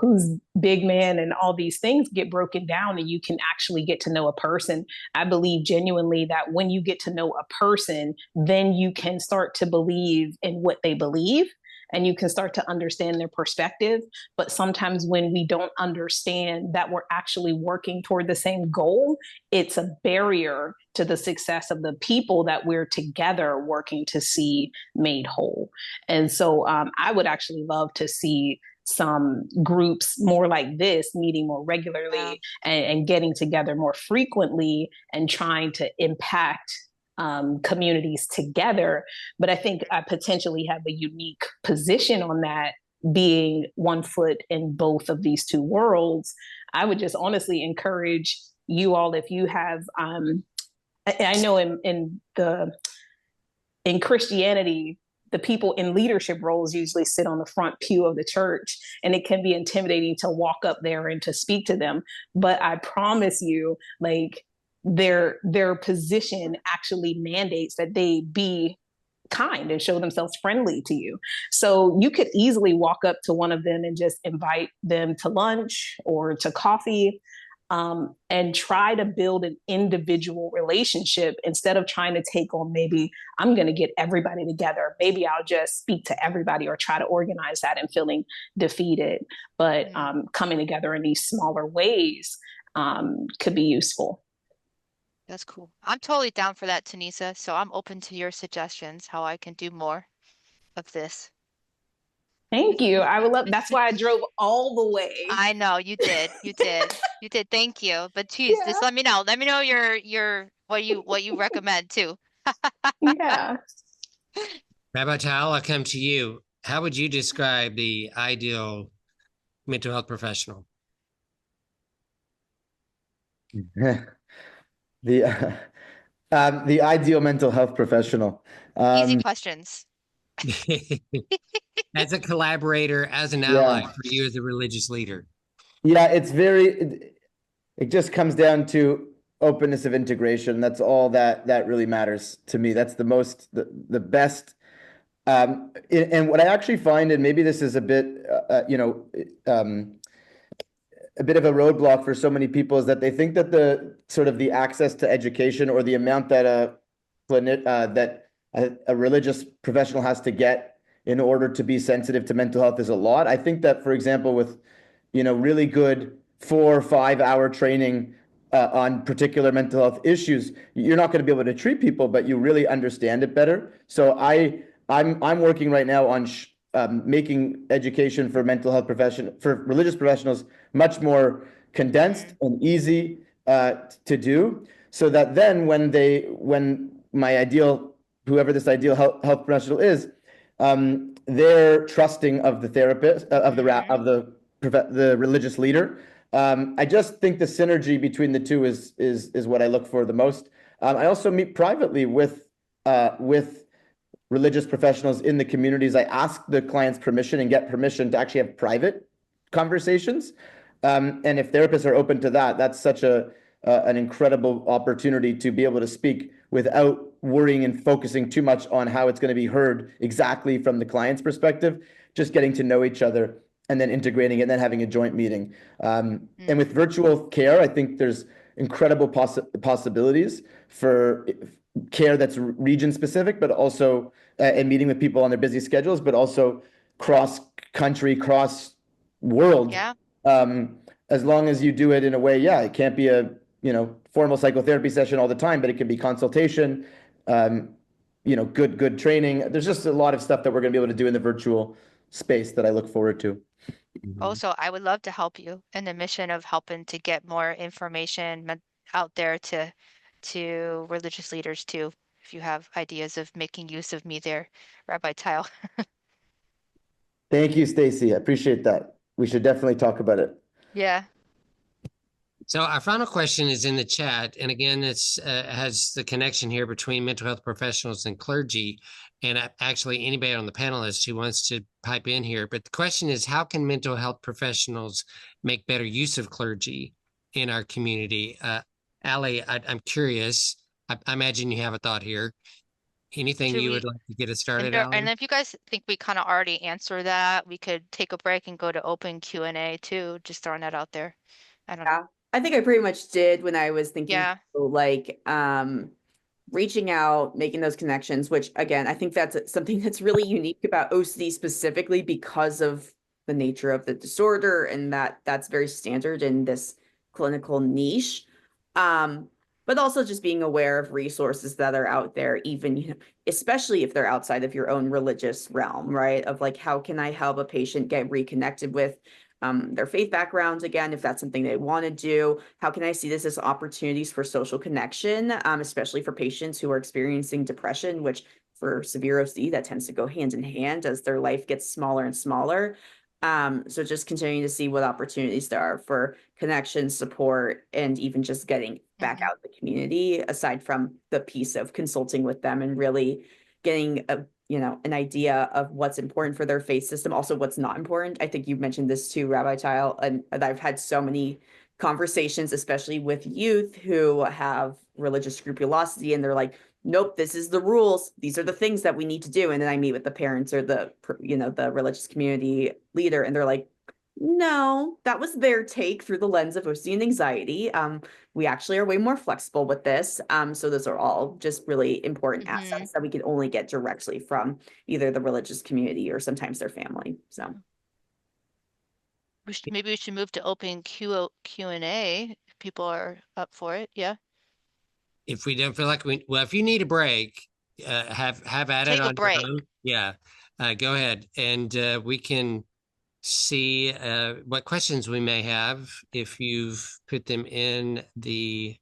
who's big man and all these things get broken down and you can actually get to know a person. I believe genuinely that when you get to know a person, then you can start to believe in what they believe and you can start to understand their perspective. But sometimes when we don't understand that we're actually working toward the same goal, it's a barrier to the success of the people that we're together working to see made whole. And so I would actually love to see some groups more like this meeting more regularly and getting together more frequently and trying to impact communities together. But I think I potentially have a unique position on that, being one foot in both of these two worlds. I would just honestly encourage you all, if you have I know in Christianity, the people in leadership roles usually sit on the front pew of the church, and it can be intimidating to walk up there and to speak to them. But I promise you, like their position actually mandates that they be kind and show themselves friendly to you. So you could easily walk up to one of them and just invite them to lunch or to coffee. And try to build an individual relationship instead of trying to take on, maybe I'm going to get everybody together. Maybe I'll just speak to everybody or try to organize that and feeling defeated. But coming together in these smaller ways could be useful. That's cool. I'm totally down for that, Tanisa. So I'm open to your suggestions, how I can do more of this. Thank you. I would love, that's why I drove all the way. I know you did. You did. You did. Thank you. But geez, just let me know. Let me know your what you recommend too. Yeah. Rabbi Tal, I'll come to you. How would you describe the ideal mental health professional? The ideal mental health professional. Easy questions. As a collaborator, as an ally for you as a religious leader. Yeah, it just comes down to openness of integration. That's all that really matters to me. That's the best. And what I actually find, and maybe this is a bit, a bit of a roadblock for so many people, is that they think that the access to education or the amount that a religious professional has to get in order to be sensitive to mental health is a lot. I think that, for example, with really good 4 or 5 hour training on particular mental health issues, you're not going to be able to treat people, but you really understand it better. So I'm working right now on making education for mental health for religious professionals much more condensed and easy to do, so that then when my ideal, whoever this ideal health professional is, they're trusting of the therapist, of the religious leader. I just think the synergy between the two is what I look for the most. I also meet privately with religious professionals in the communities. I ask the client's permission and get permission to actually have private conversations. And if therapists are open to that, that's such an incredible opportunity to be able to speak without worrying and focusing too much on how it's going to be heard exactly from the client's perspective, just getting to know each other and then integrating it and then having a joint meeting. And with virtual care, I think there's incredible possibilities for care that's region specific, but also and meeting with people on their busy schedules, but also cross country, cross world. Yeah. As long as you do it in a way, it can't be a formal psychotherapy session all the time, but it can be consultation, good training. There's just a lot of stuff that we're going to be able to do in the virtual space that I look forward to. Also, I would love to help you in the mission of helping to get more information out there to religious leaders too. if you have ideas of making use of me there, Rabbi Tile. Thank you, Stacy. I appreciate that. We should definitely talk about it. Yeah. So our final question is in the chat, and again, it's has the connection here between mental health professionals and clergy, and actually anybody on the panelist who wants to pipe in here. But the question is, how can mental health professionals make better use of clergy in our community? Allie, I'm curious. I imagine you have a thought here. Anything you would like to get us started, Allie? And if you guys think we kind of already answered that, we could take a break and go to open Q&A too. Just throwing that out there. I don't know. I think I pretty much did when I was thinking like reaching out, making those connections, which again, I think that's something that's really unique about OCD specifically because of the nature of the disorder, and that's very standard in this clinical niche. But also just being aware of resources that are out there, even, you know, especially if they're outside of your own religious realm, right? Of like, how can I help a patient get reconnected with their faith backgrounds again, if that's something they want to do? How can I see this as opportunities for social connection, especially for patients who are experiencing depression, which for severe OCD, that tends to go hand in hand as their life gets smaller and smaller. So just continuing to see what opportunities there are for connection, support, and even just getting back out in the community, aside from the piece of consulting with them and really getting a, you know, an idea of what's important for their faith system, also what's not important. I think you mentioned this too, Rabbi Tile, and I've had so many conversations, especially with youth who have religious scrupulosity, and they're like, nope, this is the rules. These are the things that we need to do. And then I meet with the parents or the, you know, the religious community leader, and they're like, no, that was their take through the lens of OCD and anxiety. We actually are way more flexible with this. So those are all just really important assets that we can only get directly from either the religious community or sometimes their family. So maybe we should move to open Q&A if people are up for it. Yeah. If we don't feel like well, if you need a break, have at it on your own. Yeah, go ahead, and we can see what questions we may have if you've put them in the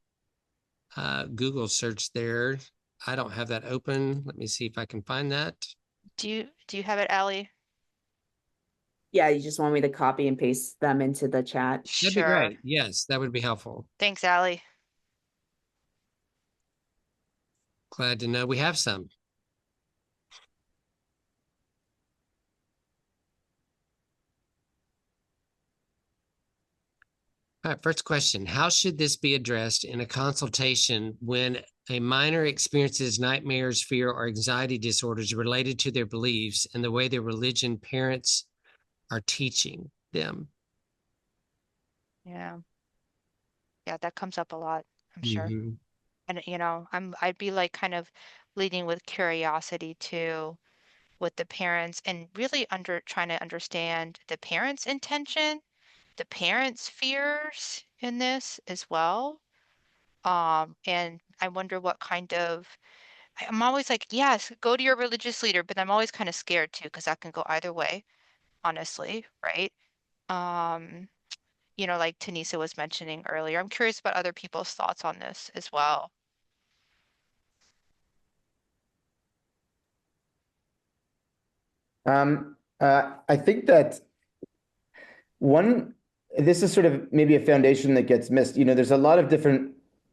Google search there. I don't have that open. Let me see if I can find that. Do you have it, Allie? Yeah, you just want me to copy and paste them into the chat? That'd be great. Yes, that would be helpful. Thanks, Allie. Glad to know we have some. All right, first question. How should this be addressed in a consultation when a minor experiences nightmares, fear, or anxiety disorders related to their beliefs and the way their religion parents are teaching them? Yeah. Yeah, that comes up a lot, I'm sure. And, you know, I'd be like kind of leading with curiosity too, with the parents, and really trying to understand the parents' intention, the parents' fears in this as well. And I wonder what kind of, I'm always like, yes, go to your religious leader, but I'm always kind of scared too, because that can go either way, honestly, right? You know, like Tanisa was mentioning earlier. I'm curious about other people's thoughts on this as well. I think that this is sort of maybe a foundation that gets missed. You know, there's a lot of different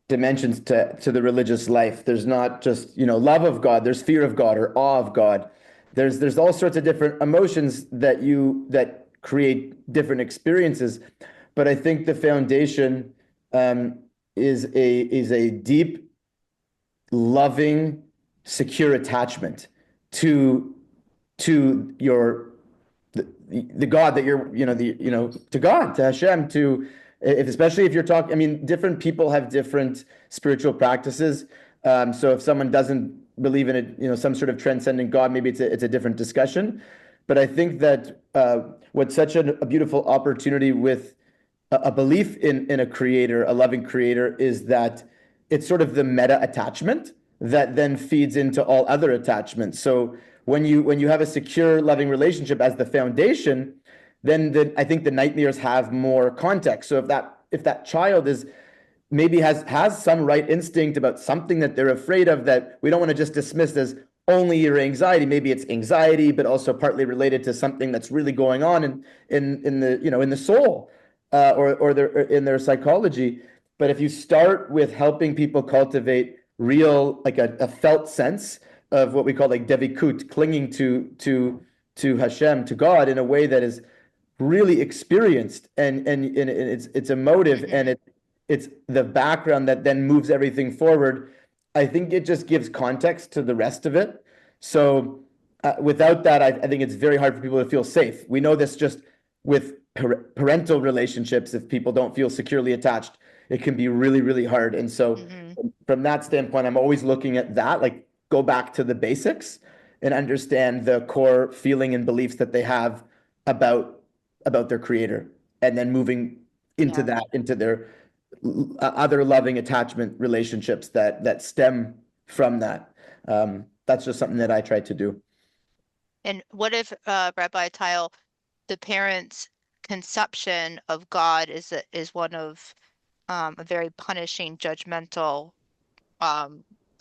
dimensions to the religious life. There's not just, you know, love of God, there's fear of God or awe of God. There's all sorts of different emotions that create different experiences. But I think the foundation is a deep, loving, secure attachment to the God that you're, to God, to Hashem, especially if you're talking, I mean, different people have different spiritual practices. So if someone doesn't believe in it, some sort of transcendent God, maybe it's a different discussion. But I think that what's such a beautiful opportunity with a belief in a creator, a loving creator, is that it's sort of the meta attachment that then feeds into all other attachments. So when you have a secure, loving relationship as the foundation, then I think the nightmares have more context. So if that child is maybe has some right instinct about something that they're afraid of that we don't want to just dismiss as only your anxiety. Maybe it's anxiety, but also partly related to something that's really going on in the, you know, in the soul, or in their psychology. But if you start with helping people cultivate real, like a felt sense of what we call like devikut, clinging to Hashem, to God, in a way that is really experienced and it's emotive, and it's the background that then moves everything forward. I think it just gives context to the rest of it. So without that, I think it's very hard for people to feel safe. We know this just with parental relationships. If people don't feel securely attached, it can be really, really hard. And so from that standpoint, I'm always looking at that, like go back to the basics and understand the core feeling and beliefs that they have about their creator, and then moving into that, into their other loving attachment relationships that stem from that. That's just something that I try to do. And what if, Rabbi Tile, the parents' conception of God is one of a very punishing, judgmental, a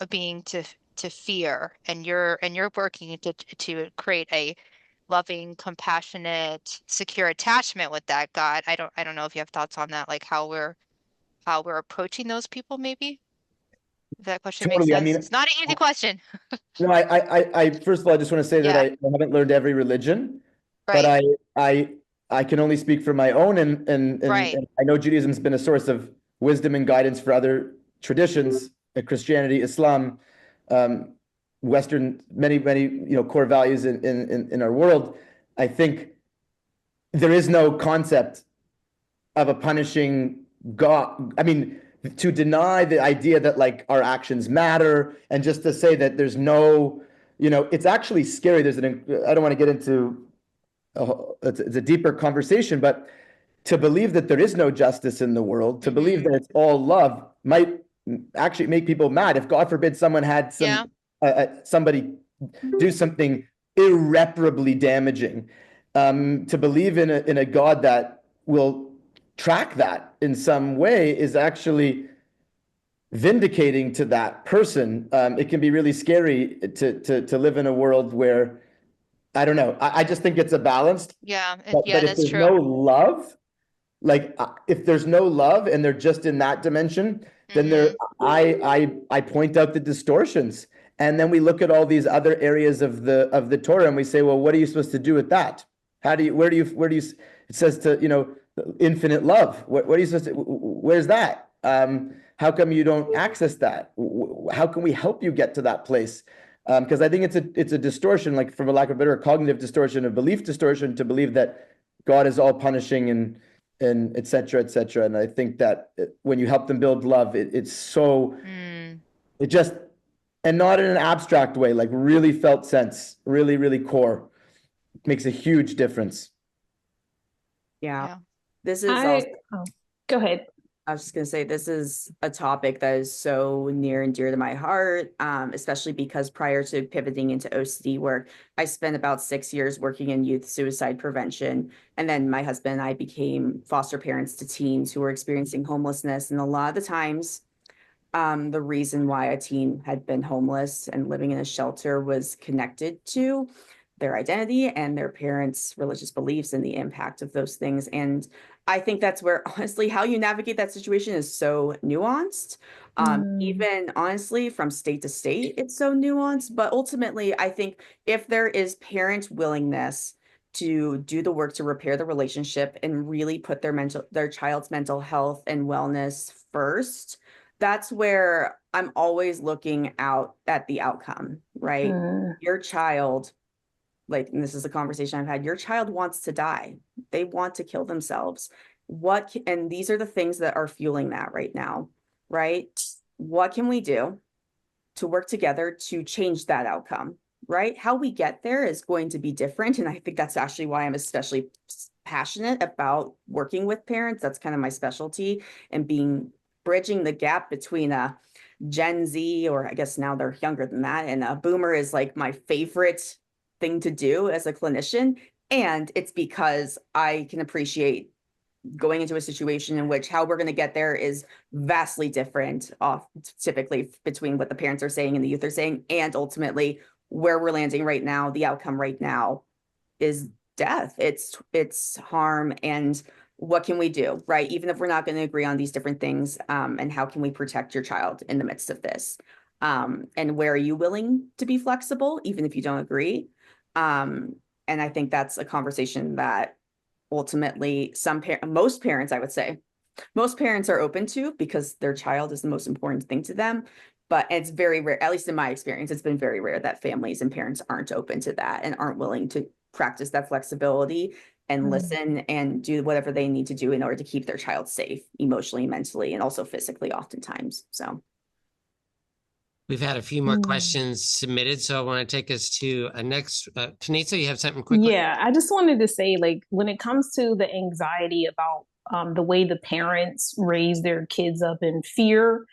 being to fear, and you're working to create a loving, compassionate, secure attachment with that God. I don't know if you have thoughts on that, like how we're approaching those people, maybe? If that question makes Totally. I sense. mean, It's not an easy question. no, I first of all, I just want to say that I haven't learned every religion, but I can only speak for my own, and I know Judaism's been a source of wisdom and guidance for other traditions, Christianity, Islam, Western, many, core values in our world. I think there is no concept of a punishing God. I mean, to deny the idea that like our actions matter, and just to say that there's no, it's actually scary. I don't want to get into, it's a deeper conversation, but to believe that there is no justice in the world, to believe that it's all love, might actually make people mad. If God forbid someone had somebody do something irreparably damaging, to believe in a God that will track that in some way is actually vindicating to that person. It can be really scary to live in a world where, I don't know. I just think it's a balance. But if that's there's true. no love, like if there's no love and they're just in that dimension, then I point out the distortions, and then we look at all these other areas of the Torah and we say, well, what are you supposed to do with that? Where do you? It says to infinite love. What are you supposed to? Where's that? How come you don't access that? How can we help you get to that place? Because I think it's a distortion, like, for lack of a better, cognitive distortion, a belief distortion, to believe that God is all punishing and et cetera, et cetera. And I think that when you help them build love, it's so, it just, and not in an abstract way, like really felt sense, really, really core, makes a huge difference. Yeah. This is also, go ahead. I was just going to say, this is a topic that is so near and dear to my heart, especially because prior to pivoting into OCD work, I spent about 6 years working in youth suicide prevention. And then my husband and I became foster parents to teens who were experiencing homelessness. And a lot of the times, the reason why a teen had been homeless and living in a shelter was connected to their identity and their parents' religious beliefs and the impact of those things. And I think that's where, honestly, how you navigate that situation is so nuanced. Even honestly, from state to state, it's so nuanced. But ultimately, I think if there is parent willingness to do the work to repair the relationship and really put their child's mental health and wellness first, that's where I'm always looking out at the outcome, right? Your child, and this is a conversation I've had, your child wants to die. They want to kill themselves. And these are the things that are fueling that right now, right? What can we do to work together to change that outcome, right? How we get there is going to be different. And I think that's actually why I'm especially passionate about working with parents. That's kind of my specialty, and bridging the gap between a Gen Z, or I guess now they're younger than that, and a boomer is like my favorite thing to do as a clinician. And it's because I can appreciate going into a situation in which how we're going to get there is vastly different off typically between what the parents are saying and the youth are saying, and ultimately where we're landing right now, the outcome right now is death. It's harm. And what can we do, right? Even if we're not going to agree on these different things, and how can we protect your child in the midst of this? And where are you willing to be flexible, even if you don't agree? And I think that's a conversation that ultimately most parents, I would say, most parents are open to, because their child is the most important thing to them. But it's very rare, at least in my experience, it's been very rare that families and parents aren't open to that and aren't willing to practice that flexibility and listen and do whatever they need to do in order to keep their child safe emotionally, mentally, and also physically oftentimes. So we've had a few more questions submitted, so I want to take us to a next. Tanisa, you have something quickly? Yeah, I just wanted to say, like, when it comes to the anxiety about the way the parents raise their kids up in fear,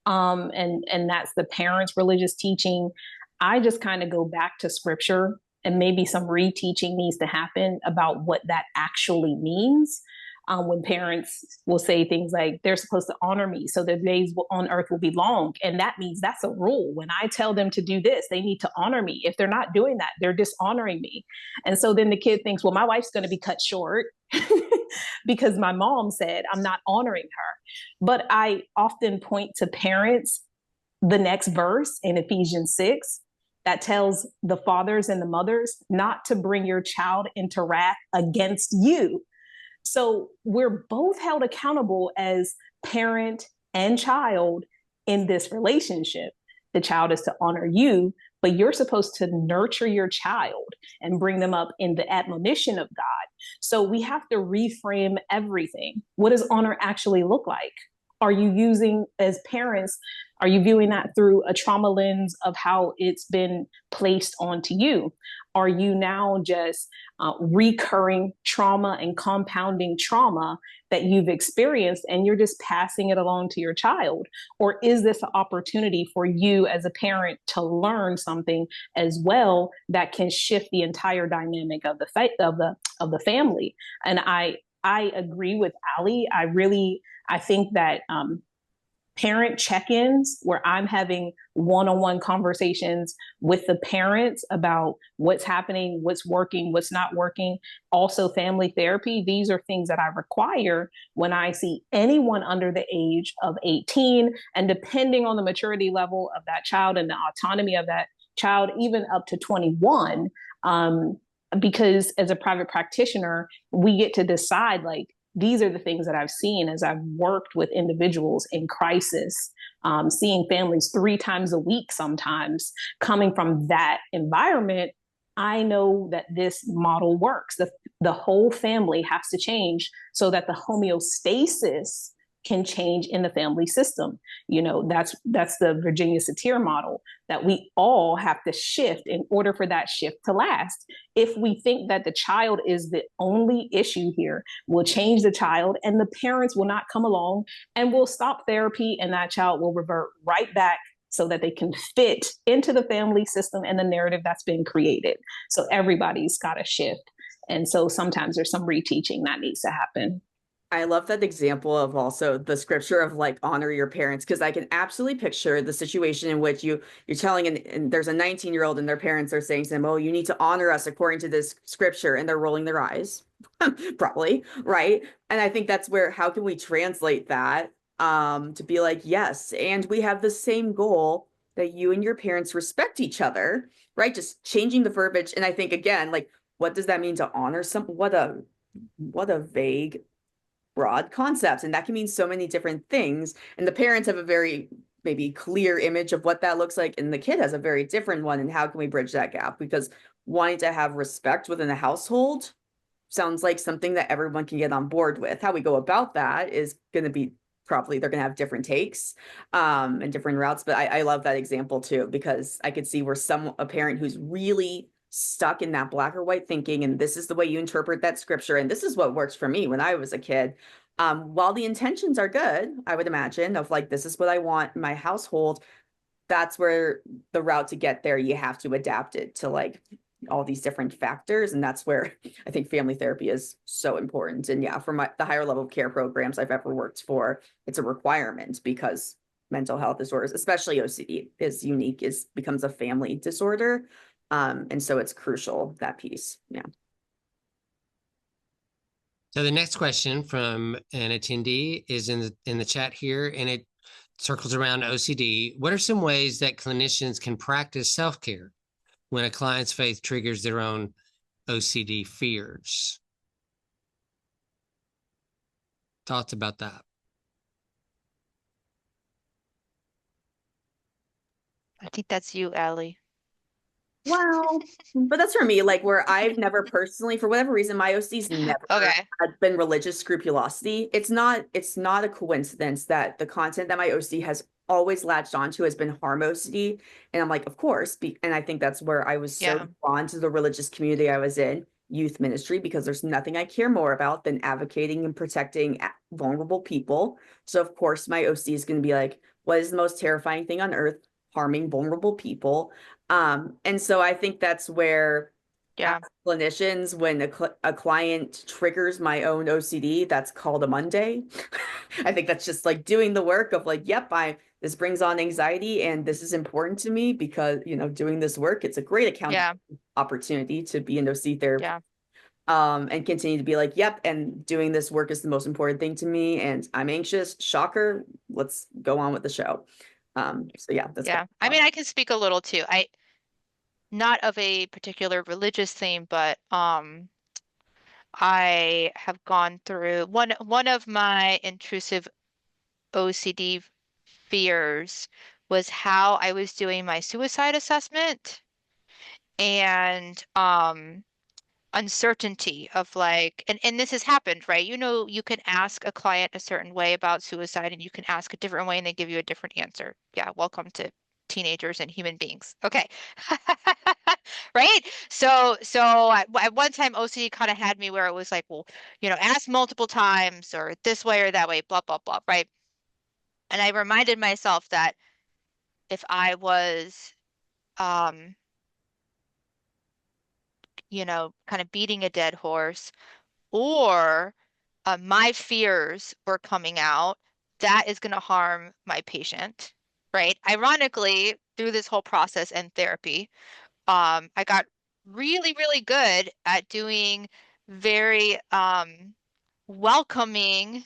and that's the parents' religious teaching, I just kind of go back to scripture, and maybe some reteaching needs to happen about what that actually means. When parents will say things like, they're supposed to honor me so their days on earth will be long. And that means that's a rule. When I tell them to do this, they need to honor me. If they're not doing that, they're dishonoring me. And so then the kid thinks, well, my wife's going to be cut short because my mom said I'm not honoring her. But I often point to parents, the next verse in Ephesians 6, that tells the fathers and the mothers not to bring your child into wrath against you. So we're both held accountable as parent and child in this relationship. The child is to honor you, but you're supposed to nurture your child and bring them up in the admonition of God. So we have to reframe everything. What does honor actually look like? Are you using, as parents, are you viewing that through a trauma lens of how it's been placed onto you? Are you now just recurring trauma and compounding trauma that you've experienced and you're just passing it along to your child? Or is this an opportunity for you as a parent to learn something as well that can shift the entire dynamic of the family? And I agree with Ali. I think that parent check-ins where I'm having one-on-one conversations with the parents about what's happening, what's working, what's not working. Also family therapy. These are things that I require when I see anyone under the age of 18, and depending on the maturity level of that child and the autonomy of that child, even up to 21, because as a private practitioner, we get to decide, like, these are the things that I've seen as I've worked with individuals in crisis, seeing families 3 times a week sometimes. Coming from that environment, I know that this model works. The whole family has to change so that the homeostasis can change in the family system. You know, that's the Virginia Satir model, that we all have to shift in order for that shift to last. If we think that the child is the only issue here, we'll change the child and the parents will not come along, and we'll stop therapy, and that child will revert right back so that they can fit into the family system and the narrative that's been created. So everybody's got to shift. And so sometimes there's some reteaching that needs to happen. I love that example of also the scripture of like honor your parents, because I can absolutely picture the situation in which you're telling and there's a 19-year-old and their parents are saying to them, oh, you need to honor us according to this scripture, and they're rolling their eyes probably, right? And I think that's where, how can we translate that to be like, yes, and we have the same goal, that you and your parents respect each other, right? Just changing the verbiage. And I think, again, like, what does that mean to honor what a vague, broad concept, and that can mean so many different things. And the parents have a very maybe clear image of what that looks like, and the kid has a very different one. And how can we bridge that gap? Because wanting to have respect within the household sounds like something that everyone can get on board with. How we go about that is going to be probably, they're going to have different takes and different routes. But I love that example too, because I could see where a parent who's really stuck in that black or white thinking, and this is the way you interpret that scripture, and this is what works for me when I was a kid. While the intentions are good, I would imagine, of like, this is what I want in my household, that's where the route to get there, you have to adapt it to like all these different factors. And that's where I think family therapy is so important. And yeah, for the higher level of care programs I've ever worked for, it's a requirement because mental health disorders, especially OCD, is unique, becomes a family disorder. And so it's crucial, that piece. Yeah. So the next question from an attendee is in the chat here, and it circles around OCD. What are some ways that clinicians can practice self-care when a client's faith triggers their own OCD fears? Thoughts about that? I think that's you, Allie. Well, but that's for me, like where I've never personally, for whatever reason, my OC's never had been religious scrupulosity. It's not a coincidence that the content that my OC has always latched onto has been harm OCD. And I'm like, of course, and I think that's where I was so drawn to the religious community I was in, youth ministry, because there's nothing I care more about than advocating and protecting vulnerable people. So of course my OC is going to be like, what is the most terrifying thing on earth? Harming vulnerable people. And so I think that's where as clinicians, when a client triggers my own OCD, that's called a Monday. I think that's just like doing the work of like, yep, this brings on anxiety and this is important to me because, doing this work, it's a great opportunity to be in OC therapy. And continue to be like, yep, and doing this work is the most important thing to me. And I'm anxious, shocker, let's go on with the show. So yeah, that's I mean, I can speak a little too. Not of a particular religious theme, but I have gone through one of my intrusive OCD fears was how I was doing my suicide assessment and uncertainty of like, and this has happened, right? You can ask a client a certain way about suicide and you can ask a different way and they give you a different answer. Yeah, welcome to teenagers and human beings. Okay. Right? So at one time OCD kind of had me where it was like, well, ask multiple times or this way or that way, blah, blah, blah, right? And I reminded myself that if I was, kind of beating a dead horse or my fears were coming out, that is going to harm my patient, right? Ironically, through this whole process and therapy, I got really, really good at doing very welcoming,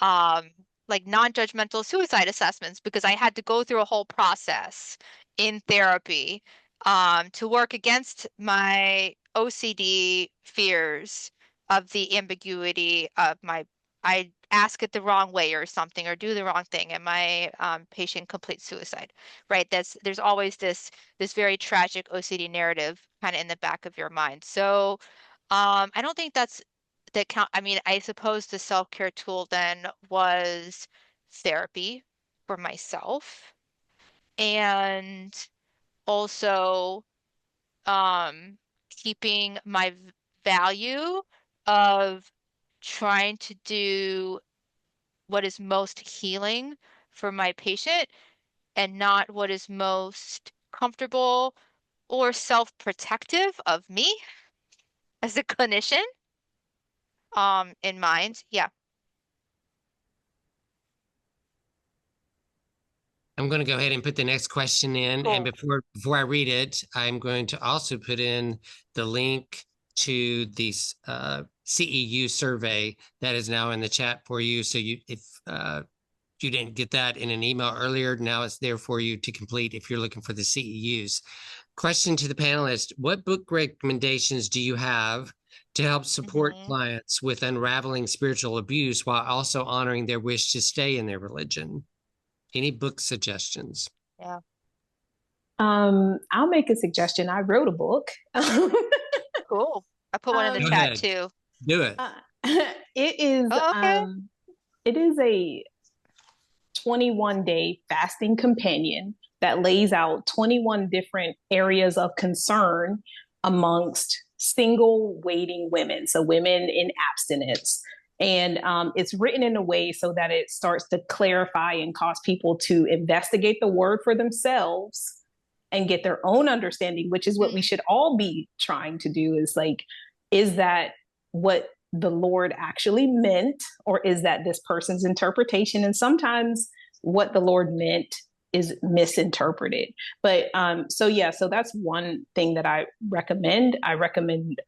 like non-judgmental suicide assessments because I had to go through a whole process in therapy to work against my OCD fears of the ambiguity of I ask it the wrong way or something or do the wrong thing and my patient completes suicide, right? There's always this very tragic OCD narrative kind of in the back of your mind. So I don't think that count. I mean, I suppose the self-care tool then was therapy for myself and also keeping my value of trying to do what is most healing for my patient and not what is most comfortable or self-protective of me as a clinician in mind. Yeah. I'm going to go ahead and put the next question in. Cool. And before I read it, I'm going to also put in the link to the CEU survey that is now in the chat for you. So if you didn't get that in an email earlier, now it's there for you to complete if you're looking for the CEUs. Question to the panelists: what book recommendations do you have to help support clients with unraveling spiritual abuse while also honoring their wish to stay in their religion? Any book suggestions? Yeah. I'll make a suggestion. I wrote a book. Cool. I put one in the chat too. Do it. It is. Oh, okay. It is a 21-day fasting companion that lays out 21 different areas of concern amongst single waiting women, so women in abstinence. And it's written in a way so that it starts to clarify and cause people to investigate the word for themselves and get their own understanding, which is what we should all be trying to do, is like, is that what the Lord actually meant, or is that this person's interpretation? And sometimes what the Lord meant is misinterpreted. But so that's one thing that I recommend. I recommend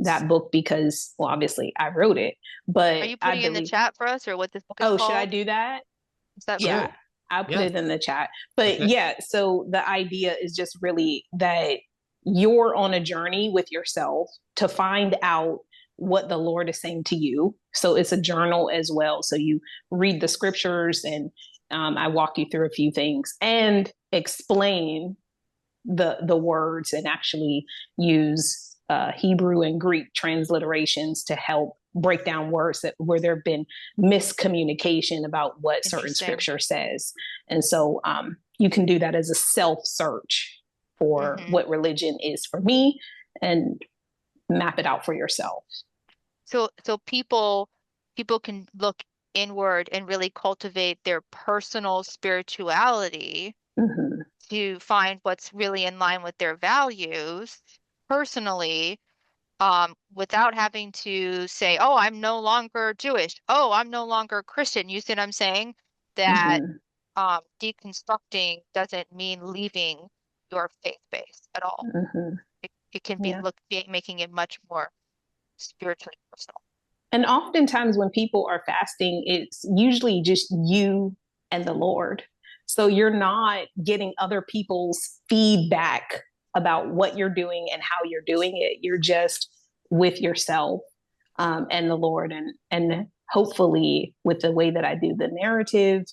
that book because, well, obviously I wrote it, but are you putting in the chat for us, or what this book is called? called? Should I do that? Is that Yeah, right? I'll put it in the chat. But yeah, so the idea is just really that you're on a journey with yourself to find out what the Lord is saying to you. So it's a journal as well. So you read the scriptures, and I walk you through a few things and explain the words, and actually use Hebrew and Greek transliterations to help break down words where there have been miscommunication about what certain scripture says. And so you can do that as a self-search for what religion is for me, and map it out for yourself. So people can look inward and really cultivate their personal spirituality to find what's really in line with their values personally, without having to say, oh, I'm no longer Jewish. Oh, I'm no longer Christian. You see what I'm saying? That deconstructing doesn't mean leaving your faith base at all. It can be making it much more spiritually personal. And oftentimes when people are fasting, it's usually just you and the Lord. So you're not getting other people's feedback about what you're doing and how you're doing it. You're just with yourself and the Lord. And hopefully with the way that I do the narrative,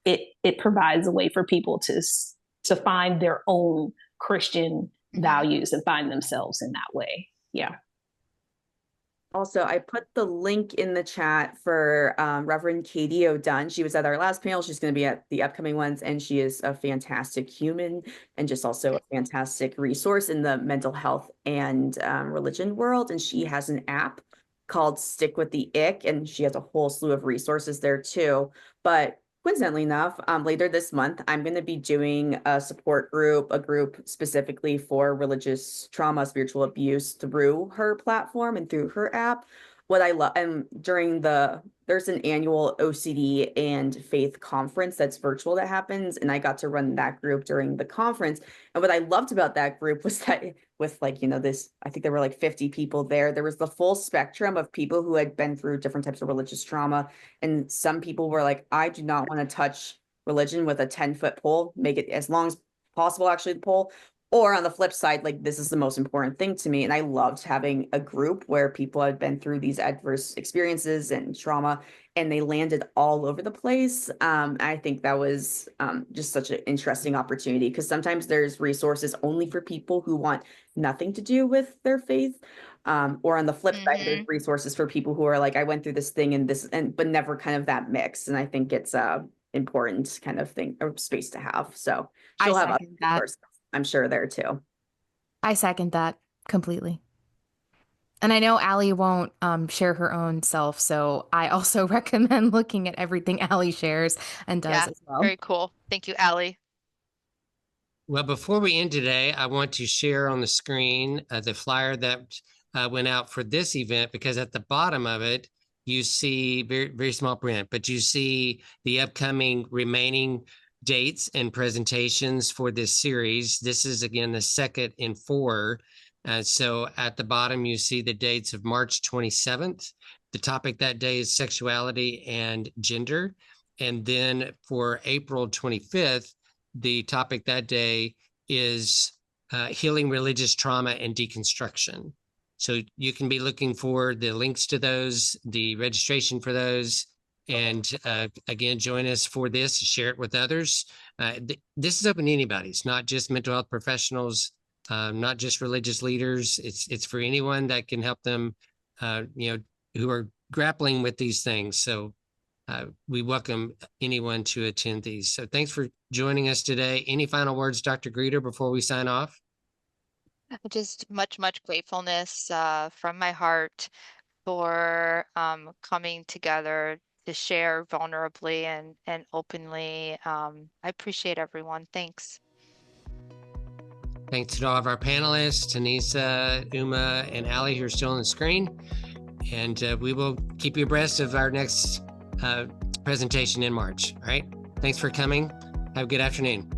it provides a way for people to find their own Christian values and find themselves in that way. Yeah. Also, I put the link in the chat for Reverend Katie O'Dunn. She was at our last panel. She's going to be at the upcoming ones, and she is a fantastic human and just also a fantastic resource in the mental health and religion world. And she has an app called Stick with the Ick, and she has a whole slew of resources there too. But coincidentally enough, later this month, I'm going to be doing a support group, a group specifically for religious trauma, spiritual abuse through her platform and through her app. What I love, and there's an annual OCD and faith conference that's virtual that happens, and I got to run that group during the conference. And what I loved about that group was that with I think there were like 50 people there. There was the full spectrum of people who had been through different types of religious trauma. And some people were like, I do not want to touch religion with a 10-foot pole, make it as long as possible, actually, the pole. Or on the flip side, like, this is the most important thing to me. And I loved having a group where people had been through these adverse experiences and trauma, and they landed all over the place. I think that was just such an interesting opportunity, because sometimes there's resources only for people who want nothing to do with their faith. Or on the flip side, there's resources for people who are like, I went through this thing but never kind of that mix. And I think it's a important kind of thing or space to have. So she'll have other resources, I'm sure, there too. I second that completely. And I know Allie won't share her own self, so I also recommend looking at everything Allie shares and does as well. Very cool. Thank you, Allie. Well, before we end today, I want to share on the screen the flyer that went out for this event, because at the bottom of it, you see very, very small print, but you see the upcoming remaining dates and presentations for this series. This is, again, the second in 4. So at the bottom, you see the dates of March 27th. The topic that day is sexuality and gender. And then for April 25th, the topic that day is healing religious trauma and deconstruction. So you can be looking for the links to those, the registration for those. And again, join us for this, share it with others. This is open to anybody. It's not just mental health professionals, not just religious leaders. It's for anyone that can help them, who are grappling with these things. So we welcome anyone to attend these. So thanks for joining us today. Any final words, Dr. Greeter, before we sign off? Just much, much gratefulness from my heart for coming together to share vulnerably and openly. I appreciate everyone. Thanks. Thanks to all of our panelists, Tanisa, Uma, and Ali, who are still on the screen. And we will keep you abreast of our next presentation in March. All right. Thanks for coming. Have a good afternoon.